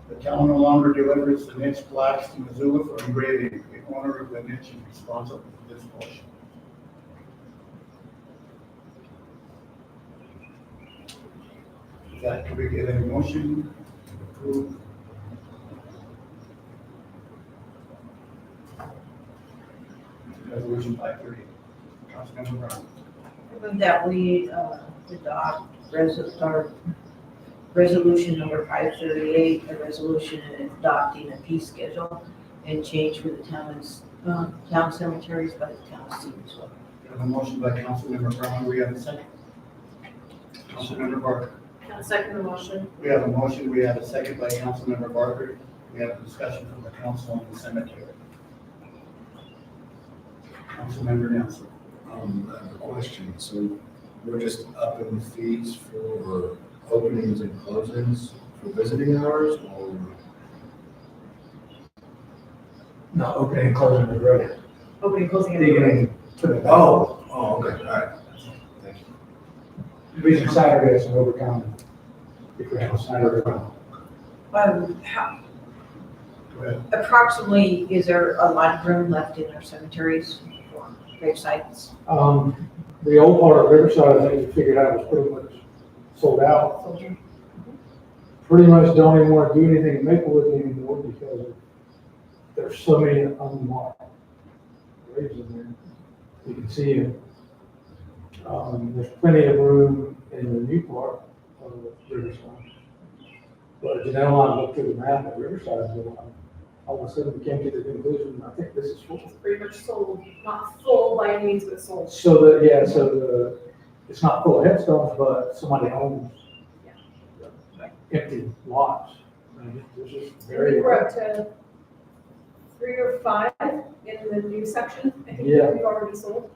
The town no longer delivers the niche plaques to Missoula for engraving. The owner of the niche is responsible for this portion. That could we get a motion to approve? Resolution 530. Councilmember Brown. I move that we adopt our resolution number 538, a resolution adopting a fee schedule and change for the town cemeteries by the town of Stevensville. We have a motion by Councilmember Brown. We have a second. Councilmember Barker. I'll second the motion. We have a motion. We have a second by Councilmember Barker. We have a discussion from the council on the cemetery. Councilmember Nelson. I have a question. So we're just upping the fees for openings and closings for visiting hours, or? Not opening and closing the road. Opening, closing, and You moving. can put it back. Oh, okay, all right. Thank you. The reason Saturday is an overtime. If we have a Saturday. How, Go ahead. approximately, is there a lot of room left in our cemeteries for grave sites? The old part of Riverside, I think we figured out was pretty much sold out. Pretty much don't even want to do anything in Maplewood anymore because there's so many unmarked graves in there. You can see it. There's plenty of room in the new part of Riverside. But if you don't look through the map at Riverside, all of a sudden we came to the conclusion, I think this is full. It's pretty much sold, not full by any means, but sold. So the it's not full of headstones, but somebody owns empty lots. And it's just I very. think we're up to 3 or 5 in the new section, I think Yeah. that we've already sold.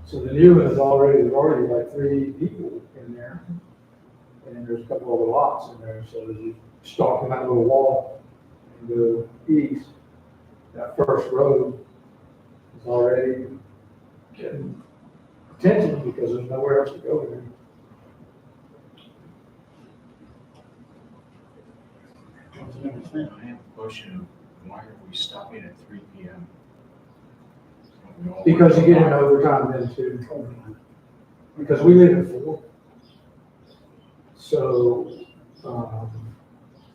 So the new one is already, there's already like 3 people in there. And there's a couple other lots in there, so as you stalk from that little wall and go east, that first road is already getting attention because there's nowhere else to go there. Councilmember Smith. I have a question, why are we stopping at 3 PM? Because you get into overtime then too. Because we leave at 4. So,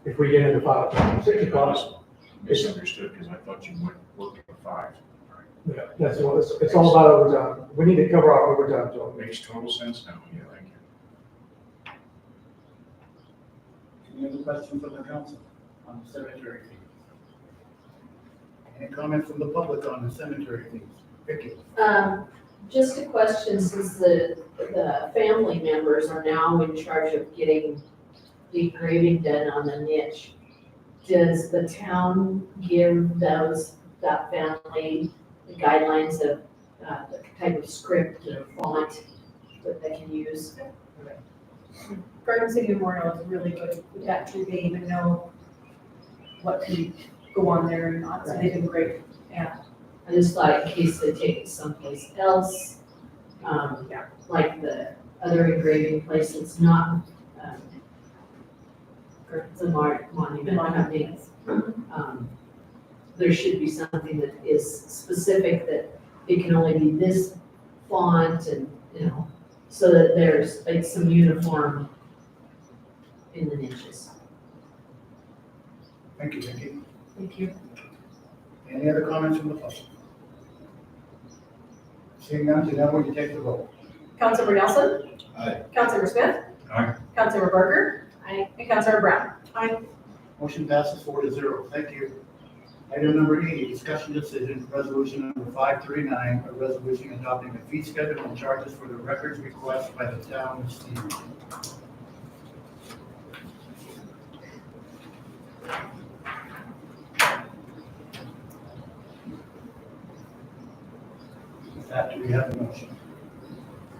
if we get into 5, 6 I o'clock, was misunderstood, because I thought you went work at 5. yeah, that's what it's all about overtime. We need to cover our overtime job. Makes total sense now, yeah, thank you. Any other questions from the council on the cemetery fees? Any comment from the public on the cemetery fees? Vicky? Just a question, since the family members are now in charge of getting the engraving done on the niche, does the town give that family the guidelines of the type of script or font that they can use? Garden City Memorial is really good with that too, they even know what can go on there and not, so they've been great, yeah. I just thought in case they take it someplace else, like the other engraving place that's not, the monument company. There should be something that is specific, that it can only be this font and, so that there's like some uniform in the niches. Thank you, Vicky. Thank you. Any other comments from the public? Seeing none, Janelle, will you take the vote? Councilor Nelson? Aye. Councilor Smith? Aye. Councilor Berger? Aye. And Councilor Brown? Motion passes 4-0. Thank you. Item number 80, discussion decision, resolution number 539, a resolution adopting a fee schedule and charges for the records request by the town of Stevensville. With that, do we have a motion?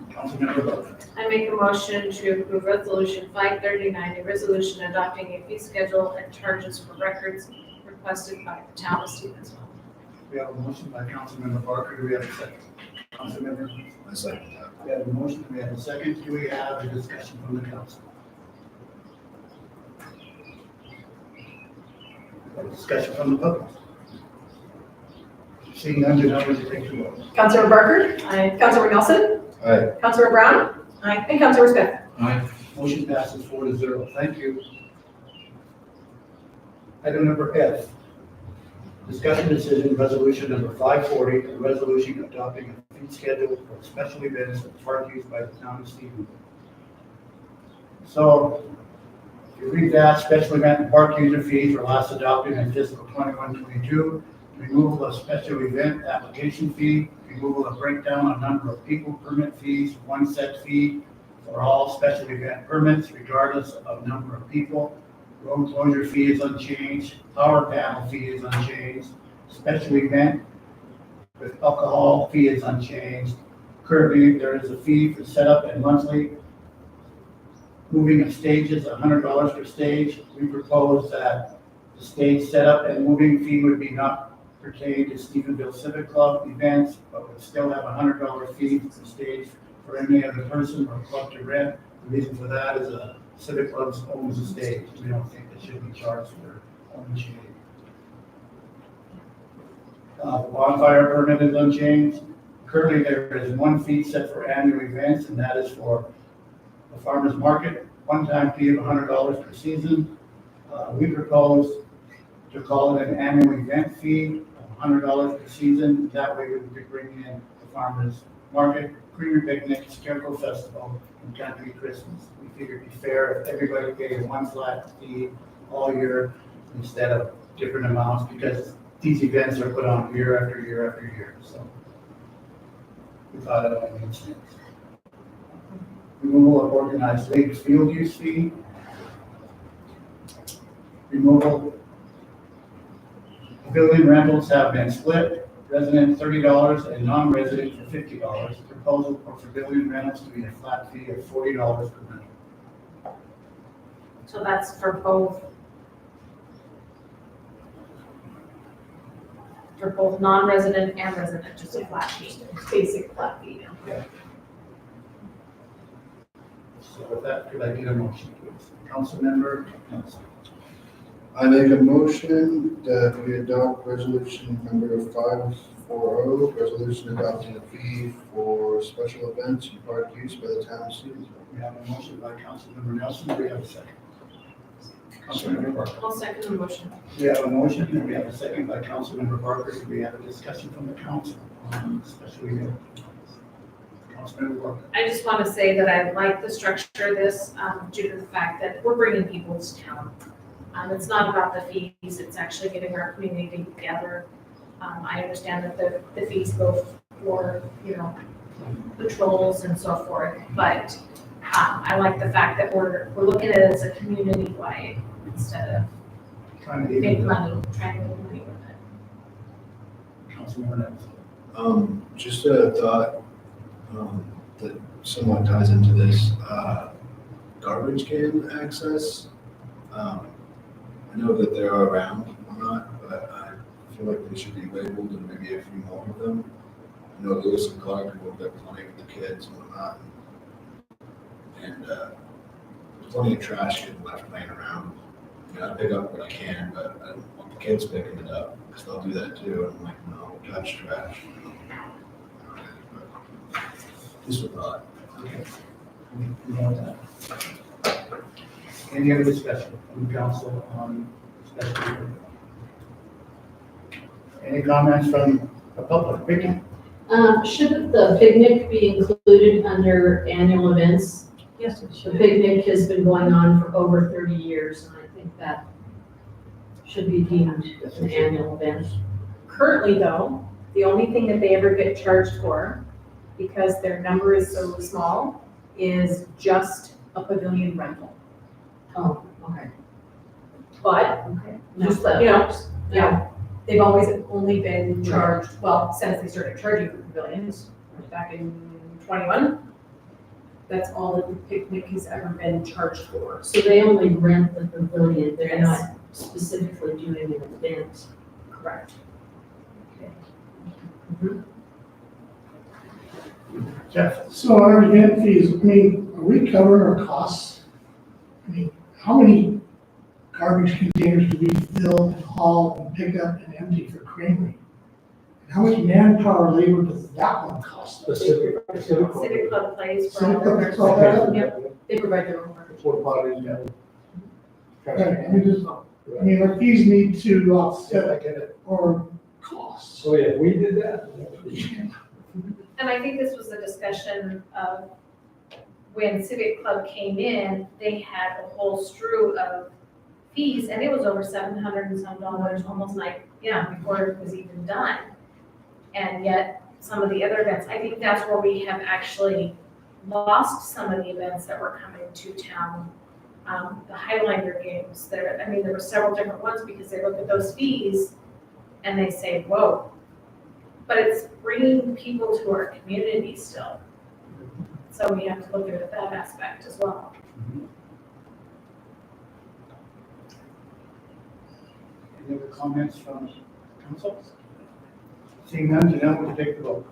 Councilmember Bowman. I make a motion to approve resolution 539, a resolution adopting a fee schedule and charges for records requested by the town of Stevensville. We have a motion by Councilmember Barker. Do we have a second? Councilmember. I second that. We have a motion. We have a second. Do we have a discussion from the council? A discussion from the public? Seeing none, Janelle, would you take the vote? Councilor Berger? Aye. Councilor Nelson? Aye. Councilor Brown? And Councilor Smith? Motion passes 4-0. Thank you. Item number F, discussion decision, resolution number 540, a resolution adopting a fee schedule for special events and park use by the town of Stevensville. So, if you read that, special event and park user fees were last adopted in fiscal 21-22. Removal of special event application fee, removal of breakdown on number of people permit fees, one set fee for all special event permits regardless of number of people. Road closure fee is unchanged, power panel fee is unchanged, special event with alcohol fee is unchanged. Currently, there is a fee for setup and monthly. Moving of stages, $100 per stage. We propose that the stage setup and moving fee would be not pertain to Stevensville Civic Club events, but would still have a $100 fee per stage for any other person or club to rent. The reason for that is a Civic Club owns the stage. We don't think they should be charged for their own shade. The bonfire permit is unchanged. Currently, there is one fee set for annual events, and that is for the farmer's market, one-time fee of $100 per season. We propose to call it an annual event fee of $100 per season. That way we could bring in the farmer's market, creamery picnic, scarecrow festival, and country Christmas. We figured it'd be fair if everybody paid one flat fee all year instead of different amounts, because these events are put on year after year after year. So we thought it only made sense. removal of organized lake field use fee, removal. Pavilion rentals have been split, resident $30 and non-resident for $50. Proposal for pavilion rentals to be a flat fee of $40 per rental. So that's for both. For both non-resident and resident, just a flat fee. Basic flat fee now. So with that, could I get a motion, please? Councilmember Nelson. I make a motion that we adopt resolution number 540, resolution adopting a fee for special events and park use by the town of Stevensville. We have a motion by Councilmember Nelson. Do we have a second? Councilmember Barker. I'll second the motion. We have a motion and we have a second by Councilmember Barker. Do we have a discussion from the council on special event? Councilmember Barker. I just want to say that I like the structure of this, due to the fact that we're bringing people to town. It's not about the fees, it's actually getting our community together. I understand that the fees go for, patrols and so forth, but, I like the fact that we're looking at it as a community-wide instead of Trying to big get money, trying to make money with it. Councilmember Nelson. Just a thought that somewhat ties into this, garbage can access. I know that they're around or not, but I feel like they should be labeled and maybe a few more of them. I know Lewis and Clark will get plenty with the kids and whatnot. And there's plenty of trash getting left laying around. I pick up what I can, but I don't want the kids picking it up because they'll do that too. And I'm like, no, touch trash. Just a thought. Okay. You know that. Any other discussion from the council on special event? Any comments from the public? Vicky? Shouldn't the picnic be included under annual events? Yes, it The should. picnic has been going on for over 30 years, and I think that should be deemed an annual event. Currently though, the only thing that they ever get charged for, because their number is so small, is just a pavilion rental. Oh, okay. But, Okay. just, yeah, they've always only been charged, well, since they started charging for pavilions, back in 21. That's all that the picnic has ever been charged for. So they only rent the pavilion, they're Yes. not specifically doing an event. Correct. Jeff? So our event fees, are we covering our costs? How many garbage containers do we fill and haul and pick up and empty for Creamery? And how much manpower labor does that one cost? Specific. Civic Club plays for Civic all Club of is all their. that? Yep. They provide their own garbage. Porta potties, yeah. Right, our fees need to Yeah, I offset get it. our costs. So yeah, we did that. And I think this was a discussion of when Civic Club came in, they had a whole slew of fees, and it was over $700 and some dollars, almost like, before it was even done. And yet, some of the other events, I think that's where we have actually lost some of the events that were coming to town. The Highlander games, there were several different ones because they look at those fees and they say, whoa. But it's bringing people to our community still. So we have to look at that aspect as well. Any other comments from council? Seeing none, Janelle, will you take the vote?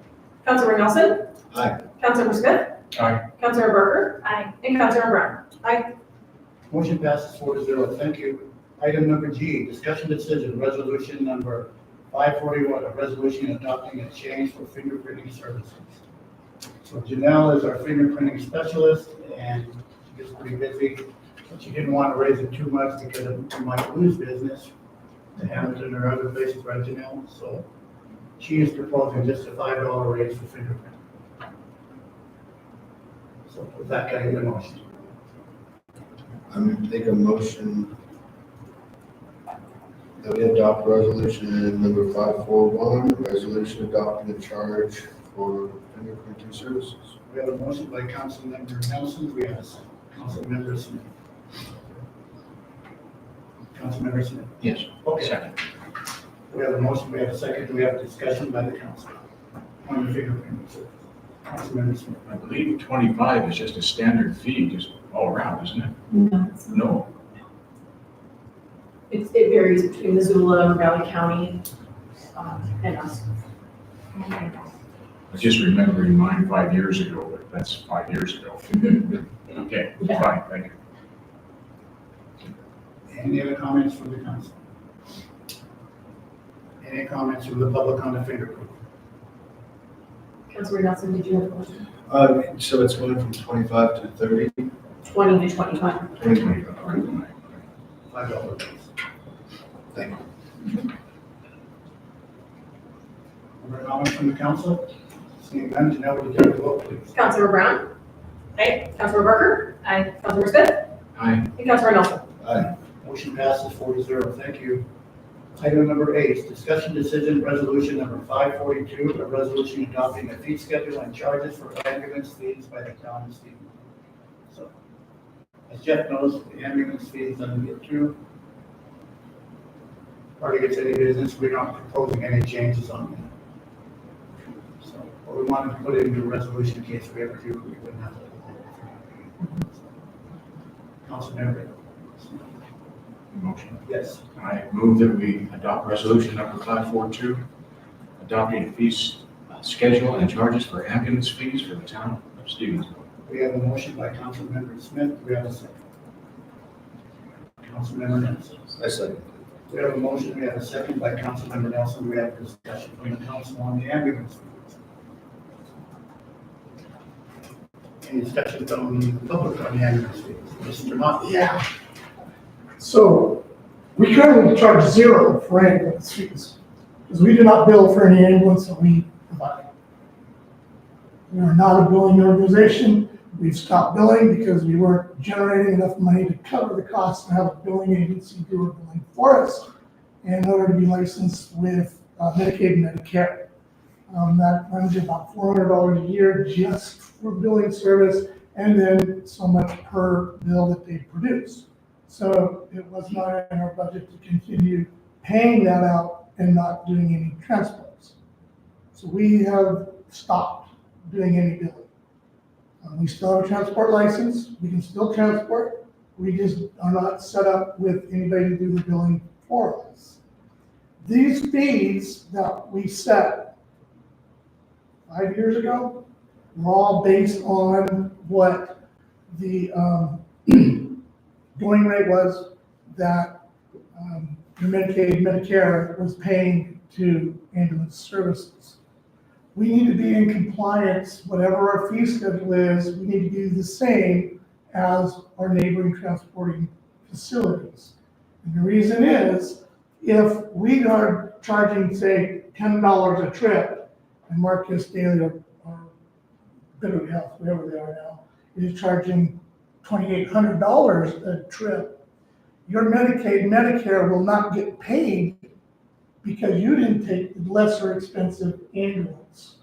Councilor Nelson? Aye. Councilor Smith? Aye. Councilor Barker? Aye. And Councilor Brown? Aye. Motion passes 4-0. Thank you. Item number G, discussion decision, resolution number 541, a resolution adopting a change for fingerprinting services. So Janelle is our fingerprinting specialist, and she gets pretty busy, but she didn't want to raise it too much because we might lose business to Hamilton or other places, right, Janelle? So she is proposing just a $5 raise for fingerprinting. So with that, can I get a motion? I'm going to take a motion that we adopt resolution number 541, resolution adopting a charge for fingerprinting services. We have a motion by Councilmember Nelson, we have Councilmember Smith. Councilmember Smith. Yes. Okay. Second. We have a motion, we have a second, we have a discussion by the council on the fingerprint. Councilmember Smith. I believe 25 is just a standard fee, just all around, isn't it? No. No. It varies between Missoula, Valley County, and us. I just remembering mine 5 years ago, but that's 5 years ago. Okay, Yeah. fine, thank you. Any other comments from the council? Any comments from the public on the fingerprint? Councilor Nelson, did you have a question? So it's going from 25 to 30? 20 to 21. 20. $5. Thank you. Other comments from the council? Seeing none, Janelle, would you take the vote, please? Councilor Brown? Aye. Councilor Barker? Aye. Councilor Smith? Aye. And Councilor Nelson? Aye. Motion passes 4-0. Thank you. Item number 8, discussion decision resolution number 542, a resolution adopting a fee schedule and charges for ambulance fees by the town of Stevensville. So, as Jeff knows, the ambulance fees doesn't get through. Party gets any business, we're not proposing any changes on that. So, but we wanted to put it into a resolution in case we ever do, we wouldn't have to. Councilmember. Motion. Yes. I move that we adopt resolution number 542, adopting a fees schedule and charges for ambulance fees for the town of Stevensville. We have a motion by Councilmember Smith, we have a second. Councilmember Nelson. I second. We have a motion, we have a second by Councilmember Nelson, we have a discussion from the council on the ambulance fees. Any discussion from the public on the ambulance fees? Mr. Mott? Yeah. So we currently charge 0 for ambulance fees because we do not bill for any ambulance that we provide. We are not a billing organization. We've stopped billing because we weren't generating enough money to cover the cost and have a billing agency do our billing for us in order to be licensed with Medicaid and Medicare. That runs you about $400 a year just for billing service and then so much per bill that they produce. So it was not in our budget to continue paying that out and not doing any transports. So we have stopped doing any billing. We still have a transport license. We can still transport. We just are not set up with anybody to do the billing for us. These fees that we set 5 years ago were all based on what the going rate was that the Medicaid, Medicare was paying to ambulance services. We need to be in compliance, whatever our fee schedule is, we need to do the same as our neighboring transporting facilities. And the reason is, if we are charging, say, $10 a trip, and Marcus Daily or Bitterroot Health, whatever they are now, is charging $2,800 a trip, your Medicaid, Medicare will not get paid because you didn't take the lesser expensive ambulance.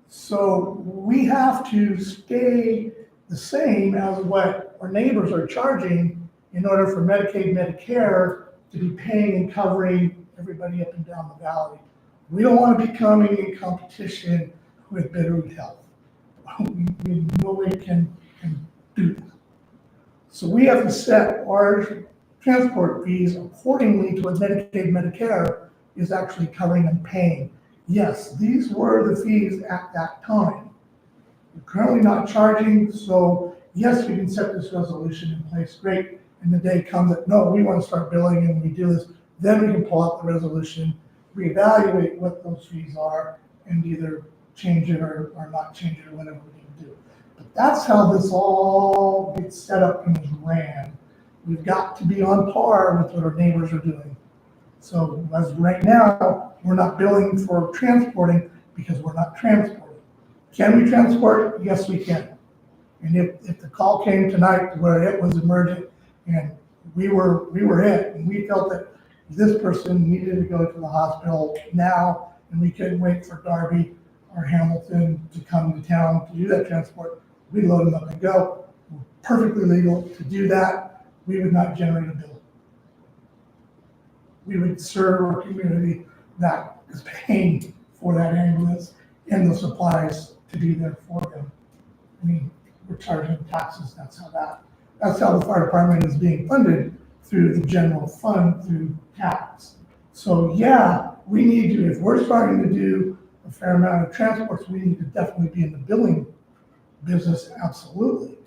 So we have to stay the same as what our neighbors are charging in order for Medicaid, Medicare to be paying and covering everybody up and down the valley. We don't want to be coming in competition with Bitterroot Health. Nobody can do that. So we have to set our transport fees accordingly to what Medicaid, Medicare is actually covering and paying. Yes, these were the fees at that time. We're currently not charging, so yes, we can set this resolution in place, great. And the day comes that, no, we want to start billing and we do this, then we can pull out the resolution, reevaluate what those fees are, and either change it or not change it or whatever we need to do. But that's how this all gets set up and is ran. We've got to be on par with what our neighbors are doing. So as of right now, we're not billing for transporting because we're not transporting. Can we transport? Yes, we can. And if the call came tonight where it was emergent and we were it, and we felt that this person needed to go to the hospital now and we couldn't wait for Darby, or Hamilton to come to town to do that transport, we load them up and go. We're perfectly legal to do that. We would not generate a bill. We would serve our community that is paying for that ambulance and the supplies to be there for them. I mean, we're charging taxes, that's how the fire department is being funded, through the general fund, through tax. So yeah, we need to, if we're starting to do a fair amount of transports, we need to definitely be in the billing business, absolutely.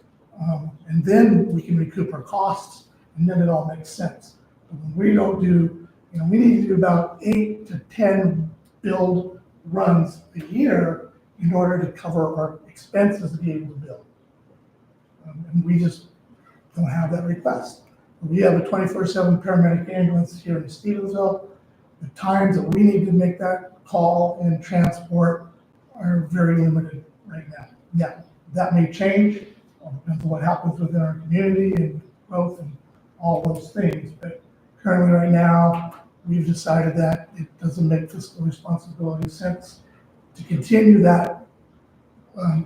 And then we can recoup our costs, and then it all makes sense. But when we don't do, we need to do about 8 to 10 build runs a year in order to cover our expenses to be able to build. And we just don't have that request. We have a 24/7 paramedic ambulance here in Stevensville. The times that we need to make that call and transport are very limited right now. Yeah, that may change, depends on what happens within our community and growth and all those things. But currently right now, we've decided that it doesn't make fiscal responsibility sense to continue that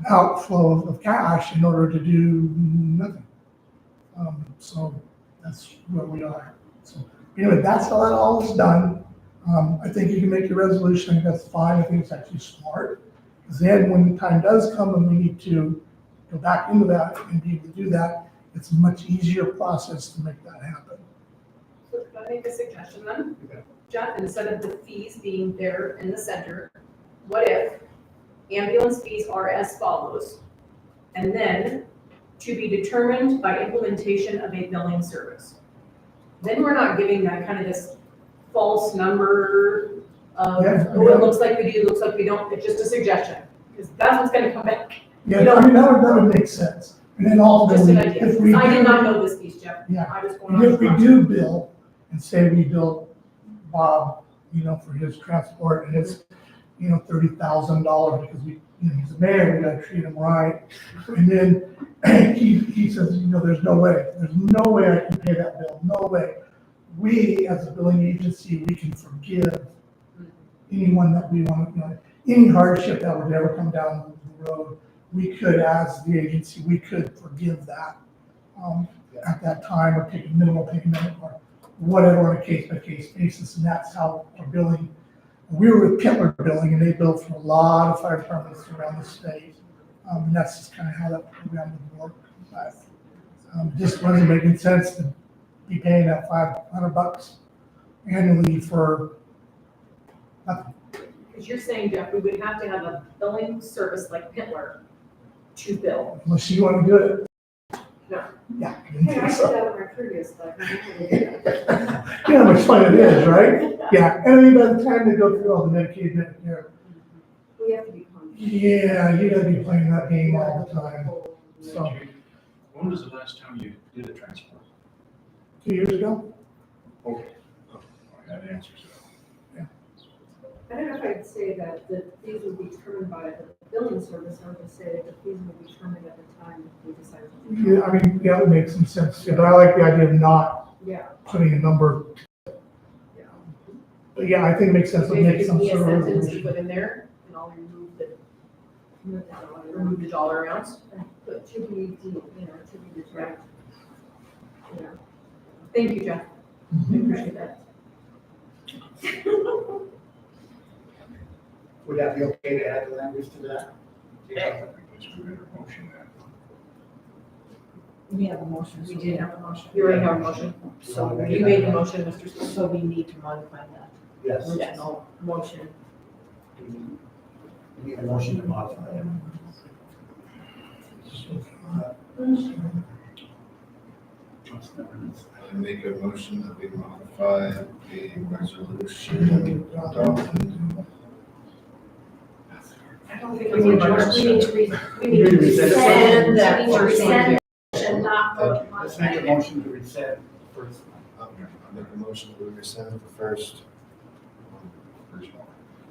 outflow of cash in order to do nothing. So that's where we are. So anyway, that's how that all is done. I think you can make your resolution, I think that's fine. I think it's actually smart. Because then when the time does come and we need to go back into that and be able to do that, it's a much easier process to make that happen. So could I make a suggestion then? Jeff, instead of the fees being there in the center, what if ambulance fees are as follows? And then to be determined by implementation of a billing service. Then we're not giving that kind of this false number of, oh, it looks like we do, looks like we don't. It's just a suggestion, because that's what's gonna come back. Yeah, I mean, that would make sense. And then Just an ultimately, idea. if we I did do, not know this piece, Jeff. Yeah. I was going and on. if we do bill, and say we bill Bob, for his transport, and it's, $30,000 because he's a mayor, we gotta treat him right. And then he says, there's no way I can pay that bill, no way. We, as a billing agency, we can forgive anyone that we want, any hardship that would ever come down the road, we could, as the agency, we could forgive that at that time, or take a minimal payment, or whatever on a case-by-case basis, and that's how our billing. We were with Kentler Billing, and they billed for a lot of fire departments around the state, and that's just kind of how that program would work. But just wasn't making sense to be paying that $500 annually for nothing. Because you're saying, Jeff, we would have to have a billing service like Pitler to bill. Unless you want to do it. No. Yeah. Hey, I did that on my previous life. You know how much fun it is, right? Yeah, and I mean, by the time they go through all the Medicaid, Medicare, We have to be conscious. yeah, you gotta be playing that game all the time. So, When was the last time you did a transport? 2 years ago? Okay. That answers it. I don't know if I'd say that the fees would be determined by the billing service, I would just say that the fees would be determined at the time we decide to do. Yeah, I mean, yeah, that makes some sense, but I like the idea of not Yeah. putting a number. But yeah, I think it makes sense to Okay, make give some me a sort of sentence to resolution. put in there, and I'll remove the dollar amounts. But to be, to be determined. Yeah. Thank you, Jeff. I Mhm. appreciate that. Would that be okay to add the language to that? Yeah, I think we better motion that. We have a motion. We did have a motion. You already have a motion. So you made the motion, Mr. Smith. So we need to modify that Yes. original motion. We need a motion to modify it. I make a motion that we modify the resolution adopted. I don't think we need to, we need to, we need to We need to rescind that We need to first one. rescind and not vote on Let's make a it. motion to rescind first. I make a motion to rescind the first.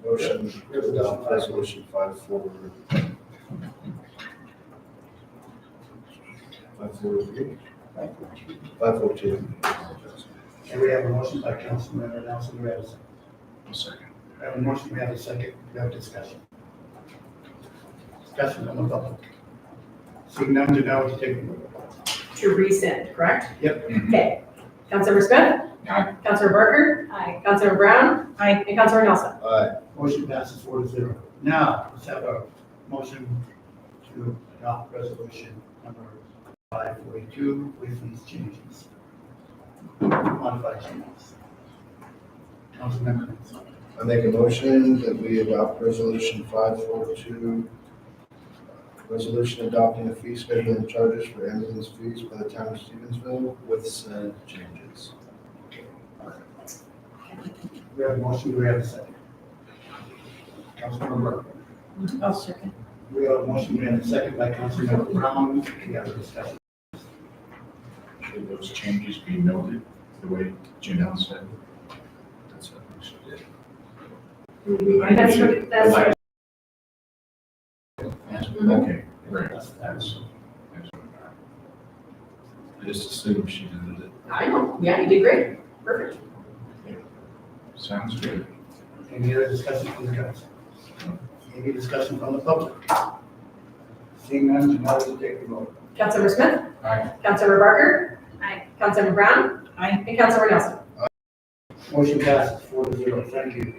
Motion to adopt resolution 543. 542. And we have a motion by Councilmember Nelson, do we have a second? A second. We have a motion, we have a second, we have discussion. Discussion from the public. Seeing none, Janelle, would you take the vote? To rescind, correct? Yep. Okay. Councilmember Smith? Aye. Councilmember Barker? Aye. Councilmember Brown? Aye. And Councilmember Nelson? Aye. Motion passes 4-0. Now, let's have a motion to adopt resolution number 542 with these changes. Modified changes. Councilmember Nelson. I make a motion that we adopt resolution 542, resolution adopting a fee schedule and charges for ambulance fees by the town of Stevensville with said changes. We have a motion, do we have a second? Councilmember Burke. I'll second. We have a motion, we have a second by Councilmember Brown. We have a discussion. Should those changes be noted the way Janelle said? That's what we should do. That's what, Okay, great. That's. I just assumed she did it. I know, yeah, you did great. Perfect. Sounds good. Any other discussion from the council? Any discussion from the public? Seeing none, Janelle, will you take the vote? Councilmember Smith? Aye. Councilmember Barker? Aye. Councilmember Brown? Aye. And Councilmember Nelson? Motion passes 4-0. Thank you.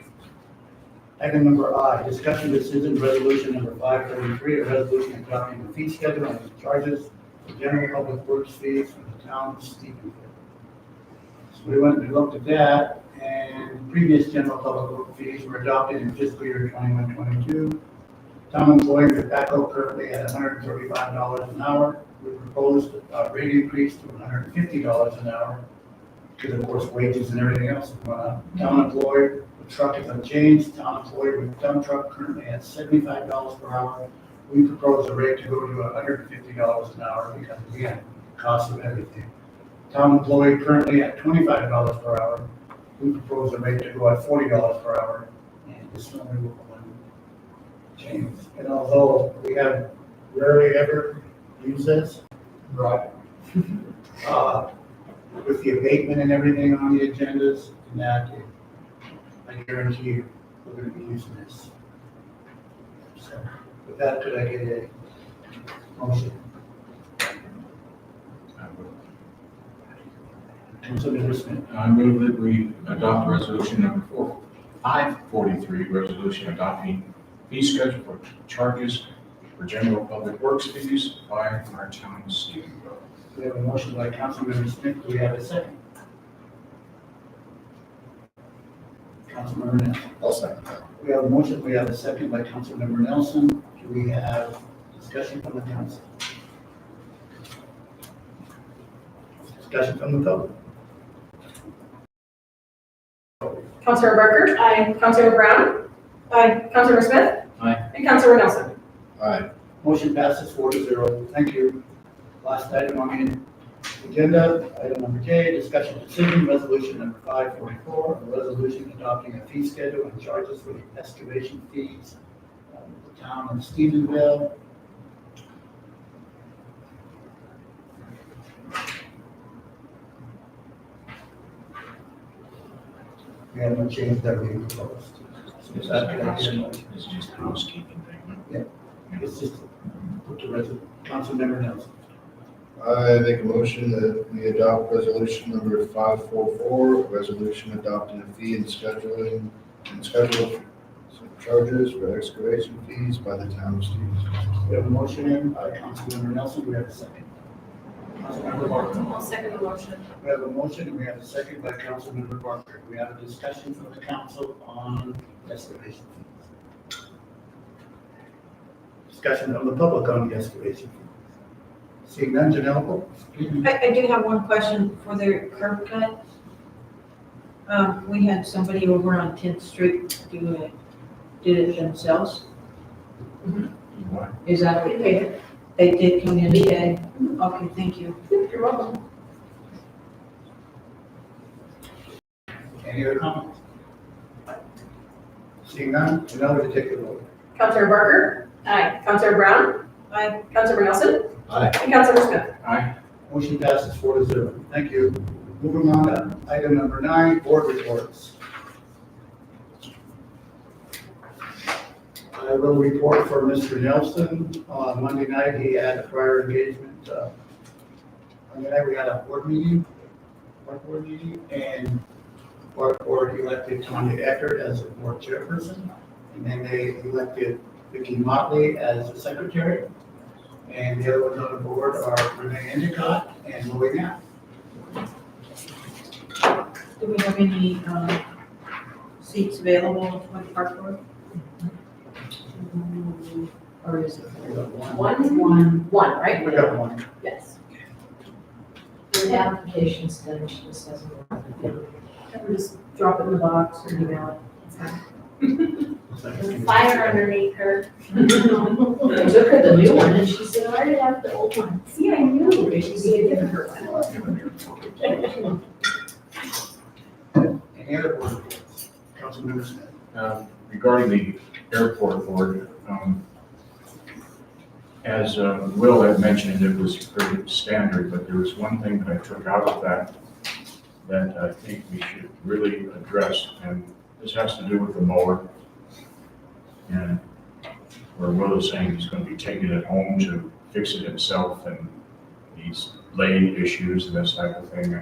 Item number I, discussion decision resolution number 533, a resolution adopting the fee schedule and charges for general public works fees for the town of Stevensville. So we went and looked at that, and previous general public work fees were adopted in fiscal year 21-22. Town employee with backhoe currently at $135 an hour. We proposed a rate increase to $150 an hour, because of course wages and everything else have gone up. Town employee with truck is unchanged. Town employee with dump truck currently at $75 per hour. We propose a rate to go to $150 an hour because again, cost of everything. Town employee currently at $25 per hour. We propose a rate to go at $40 per hour. And this one we will change. And although we have rarely ever used this, Right. with the abatement and everything on the agendas, and that, I guarantee you, we're gonna be using this. So, with that, could I get a motion? Councilmember Smith. I move that we adopt resolution number 543, resolution adopting fee schedule for charges for general public works fees by our town of Stevensville. We have a motion by Councilmember Smith. Do we have a second? Councilmember Nelson. I'll second that. We have a motion. We have a second by Councilmember Nelson. Do we have discussion from the council? Discussion from the public? Councilmember Barker? Aye. Councilmember Brown? Aye. Councilmember Smith? Aye. And Councilmember Nelson? Aye. Motion passes 4-0. Thank you. Last item on the agenda, item number J, discussion decision, resolution number 544, a resolution adopting a fee schedule and charges for the excavation fees of the town of Stevensville. We have no change that we proposed. This is just a housekeeping thing. Huh? It's just put to resolution. Councilmember Nelson. I make a motion that we adopt resolution number 544, a resolution adopting a fee and scheduling and schedule charges for excavation fees by the town of Stevensville. We have a motion by Councilmember Nelson. Do we have a second? Councilmember Barker. I'll second the motion. We have a motion and we have a second by Councilmember Barker. We have a discussion from the council on excavation fees. Discussion from the public on the excavation fees. Seeing none, Janelle? I do have one question for the curb cut. We had somebody over on 10th Street did it themselves. What? Is that okay? They did come in today. Okay, thank you. You're welcome. Any other comments? Seeing none, Janelle, will you take the vote? Councilmember Barker? Aye. Councilmember Brown? Aye. Councilmember Nelson? Aye. And Councilmember Smith? Aye. Motion passes 4-0. Thank you. Moving on to item number 9, board reports. I will report for Mr. Nelson. On Monday night, he had a prior engagement. Monday night, we had a board meeting, and board elected Tanya Eckert as the board chairperson. And then they elected Vicki Motley as the secretary. And the other ones on the board are Renee Endicott and Louis Knapp. Do we have any, seats available with the park board? Or is it? We got one. One, right? We got one. Yes. The application's done, she just hasn't. Or just drop it in the box or email it. It's fine. There's a fire underneath her. I took her the new one and she said, I already have the old one. See, I knew she's gonna give her one. Any other board reports? Councilmember Smith. Regarding the airport board, as Will had mentioned, it was pretty standard, but there was one thing that I took out of that I think we should really address, and this has to do with the mower. And where Will is saying he's going to be taking it home to fix it himself, and these blade issues and this type of thing.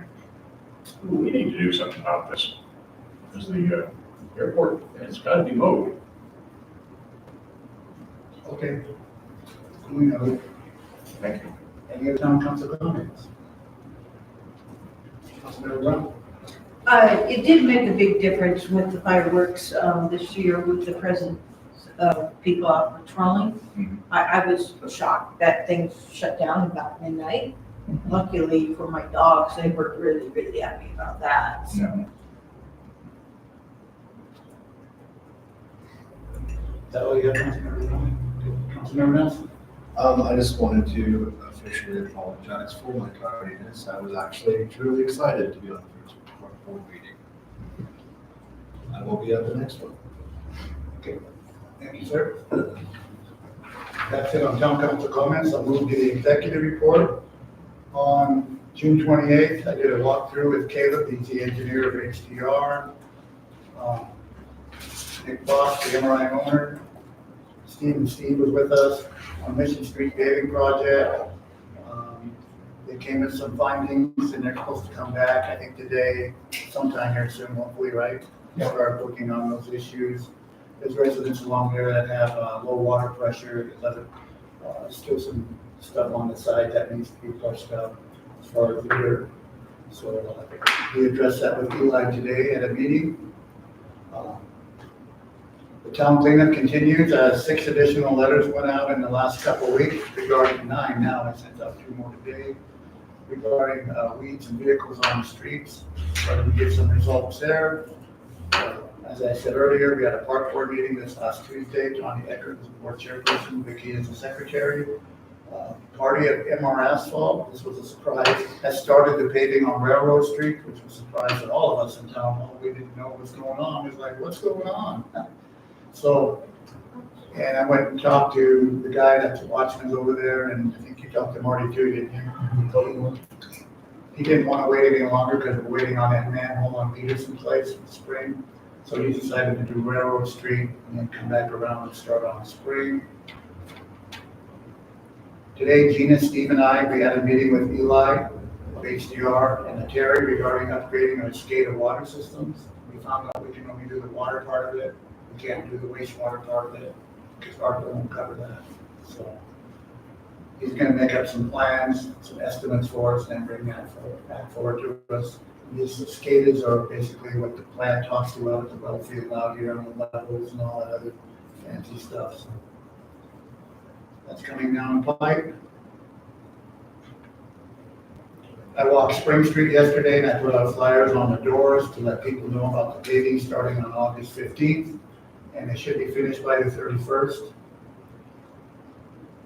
We need to do something about this, because the airport, it's got to be mowed. Okay. We know. Thank you. Any other town council comments? Councilmember Brown? It did make a big difference with the fireworks, this year with the presence of people out patrolling. Mhm. I was shocked that things shut down about midnight. Luckily for my dogs, they were really, really happy about that. No. Is that all you have, Councilmember Brown? Councilmember Nelson? I just wanted to officially apologize for my tardiness. I was actually truly excited to be on the first board meeting. I will be at the next one. Thank you, sir. That's it on town council comments. I'll move to the executive report. On June 28th, I did a walkthrough with Caleb, he's the engineer of HDR. Nick Boss, the MRI owner. Steve was with us on Mission Street paving project. They came with some findings and they're supposed to come back, I think today, sometime here soon, hopefully, right? Start working on those issues. There's residents along there that have low water pressure, there's other, still some stuff on the side that needs to be flushed out as far as the dirt. So we addressed that with Eli today at a meeting. The town cleanup continues. 6 additional letters went out in the last couple of weeks regarding 9 now. I sent out 2 more today regarding weeds and vehicles on the streets. Trying to get some results there. As I said earlier, we had a park board meeting this last Tuesday. Tanya Eckert was the board chairperson, Vicki is the secretary. Party of MR Asphalt, this was a surprise, has started the paving on Railroad Street, which was a surprise to all of us in town. All we didn't know what was going on. It was like, what's going on? So, and I went and talked to the guy that's watchman's over there, and I think you talked to Marty too, didn't you? He didn't want to wait any longer because we're waiting on that manhole on Peterson Place in the spring. So he decided to do Railroad Street and then come back around and start on Spring. Today, Gina, Steve, and I, we had a meeting with Eli of HDR and Terry regarding upgrading our SCADA water systems. We found out we can only do the water part of it. We can't do the wastewater part of it because our bill won't cover that. So he's going to make up some plans, some estimates for us, and bring that back forward to us. These SCADAs are basically what the plant talks to out at the well field out here on the levels and all that other fancy stuff. So that's coming down the pipe. I walked Spring Street yesterday and I put out flyers on the doors to let people know about the paving starting on August 15th. And it should be finished by the 31st.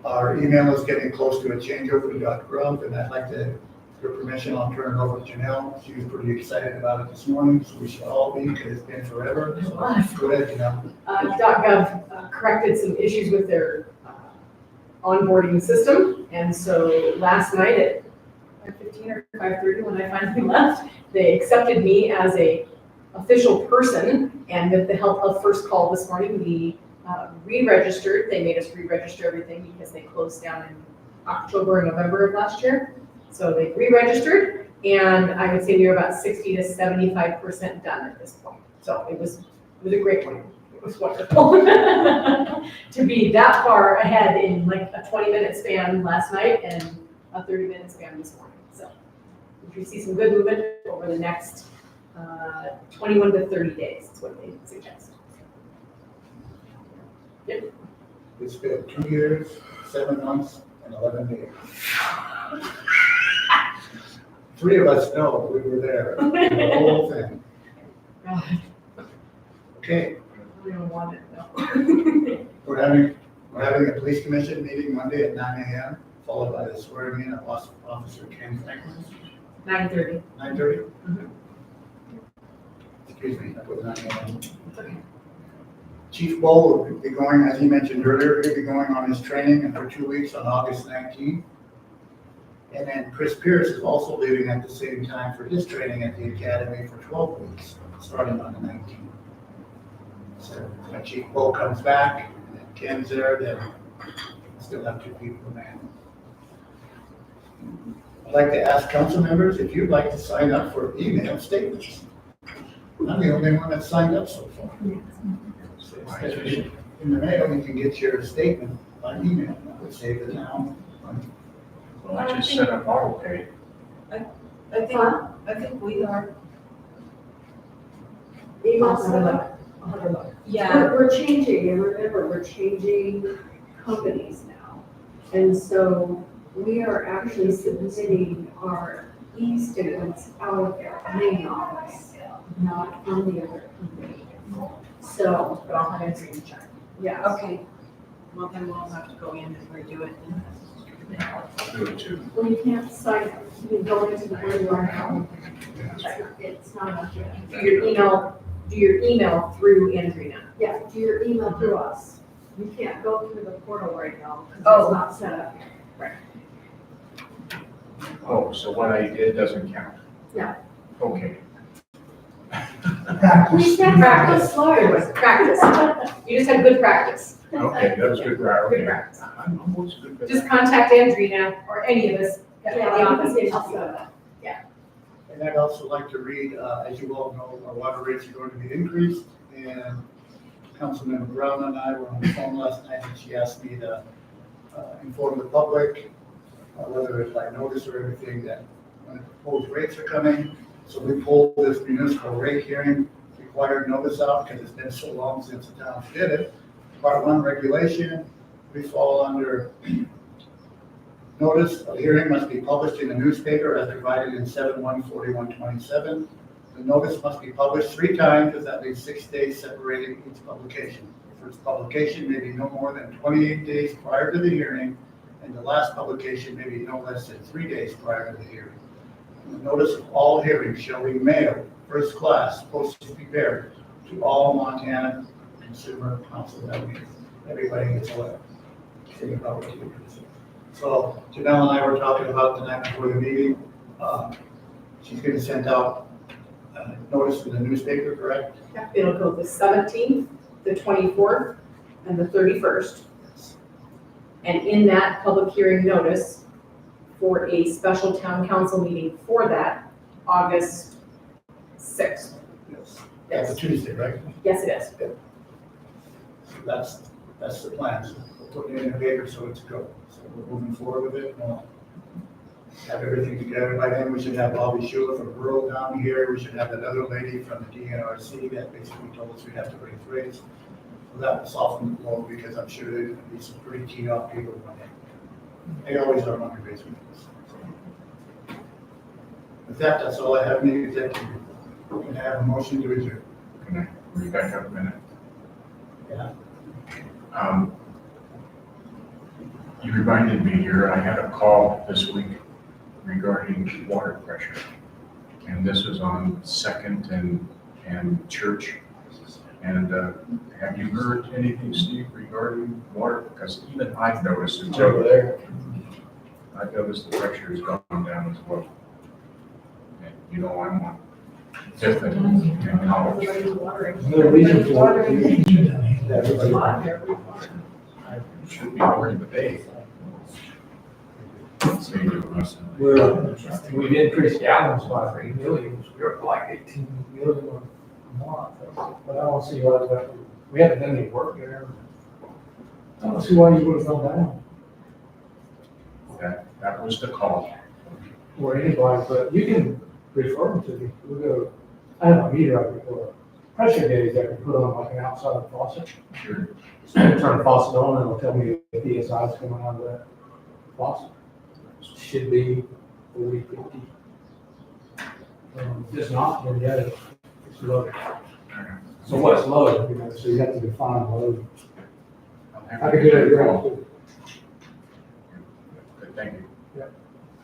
Our email is getting close to a changeover to .gov, and I'd like to, with your permission, I'll turn it over to Janelle. She was pretty excited about it this morning, so we should all be, because it's been forever. So go ahead, Janelle. .gov corrected some issues with their onboarding system, and so last night at 5:15 or 5:30 when I finally left, they accepted me as a official person, and with the help of First Call this morning, we re-registered. They made us re-register everything because they closed down in October and November of last year. So they re-registered, and I would say we were about 60 to 75% done at this point. So it was a great one. It was wonderful to be that far ahead in like a 20-minute span last night and a 30-minute span this morning. So we see some good movement over the next 21 to 30 days is what they suggest. Yep. It's been 2 years, 7 months, and 11 days. 3 of us know we were there, the whole thing. Okay, I don't even want it though. we're having a police commission meeting Monday at 9 a.m., followed by the swearing in of Officer Ken Franklin, 9:30. 9:30. Mhm. Excuse me, I put 9 a.m. It's okay. Chief Bull will be going, as he mentioned earlier, he'll be going on his training for 2 weeks on August 19th. And then Chris Pierce is also leaving at the same time for his training at the academy for 12 weeks, starting on the 19th. So when Chief Bull comes back, and then Ken's there, then still have 2 people to man. I'd like to ask council members if you'd like to sign up for email statements. I'm the only one that signed up so far. So in the mail, you can get your statement by email. I would save it now. Well, I just set up auto pay. I think we are. Email I'll setup. have a look. We're changing, and remember, we're changing companies now. And so we are actually submitting our e-statements out of our main office, not from the other company. So, But I'll have answer in check. yeah, Okay. Well, then we'll have to go in and redo it. I'll do it too. well, you can't sign, you can go into the where you are now. It's not up yet. Do your email through Andrina. Yeah, do your email through us. You can't go through the portal right now, because Oh. it's not set up yet. Oh, so what I did doesn't count? No. Okay. We said practice, Good one. Practice. You just had good practice. Okay, that was good. Good Okay. practice. I'm almost good. with Just that. contact Andrina or any of us at the Yeah, office. we can help you with that. And I'd also like to read, as you all know, our water rates are going to be increased, and Councilmember Brown and I were on the phone last night, and she asked me to inform the public, whether it's by notice or everything, that when the proposed rates are coming. So we pulled this municipal rate hearing required notice out, because it's been so long since the town did it. Part 1 regulation, we fall under notice of hearing must be published in the newspaper as provided in 7/1/41/27. The notice must be published 3 times, because that leaves 6 days separating each publication. The first publication may be no more than 28 days prior to the hearing, and the last publication may be no less than 3 days prior to the hearing. And the notice of all hearings shall be mailed, first class, postage prepared, to all Montana Consumer Council members. Everybody gets a letter. Saying about what you do. So Janelle and I were talking about the night before the meeting. She's going to send out a notice in the newspaper, correct? It'll go the 17th, the 24th, and the 31st. And in that public hearing notice for a special town council meeting for that, August 6th. Yes. That's a Tuesday, right? Yes, it is. So that's the plan. So we'll put it in the paper so it's go. So we're moving forward with it. We'll have everything together. By then, we should have Bobby Schuler from rural down here. We should have that other lady from the DNRC that basically told us we have to raise rates. So that will soften the blow, because I'm sure there's going to be some pretty keyed off people when they always are on the raise rates. So with that, that's all I have in the executive. Can I have a motion to adjourn? Can I read back up a minute? Yeah. You reminded me here, I had a call this week regarding water pressure. And this was on 2nd and Church. And have you heard anything, Steve, regarding water? Because even I've noticed it. Over there. I've noticed the pressure has gone down as well. And you know, I'm on 5th and College. Everybody's watering. No reason for Everybody's it. Should be more in the bay. We've increased gallons by 3 million, we're up like 18 million a month. But I don't see why we haven't done any work there. I don't see why you would have gone down, That was the call. or anybody, but you can refer them to me. We'll go, I have a meter I can put, a pressure gauge I can put on like an outside faucet. Sure. So I turn the faucet on and it'll tell me if the PSI is coming out of that faucet. Should be 40, 50. If it's not, then yeah, it's low. So what's low, you know, so you have to define low. I could do that here. Good, thank you.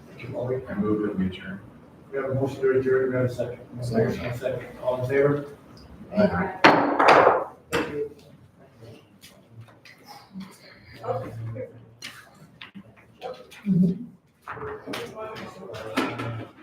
Thank you, Molly. I move that we adjourn. We have a motion to adjourn, we have a second. Motion and a second. All in favor? Thank you.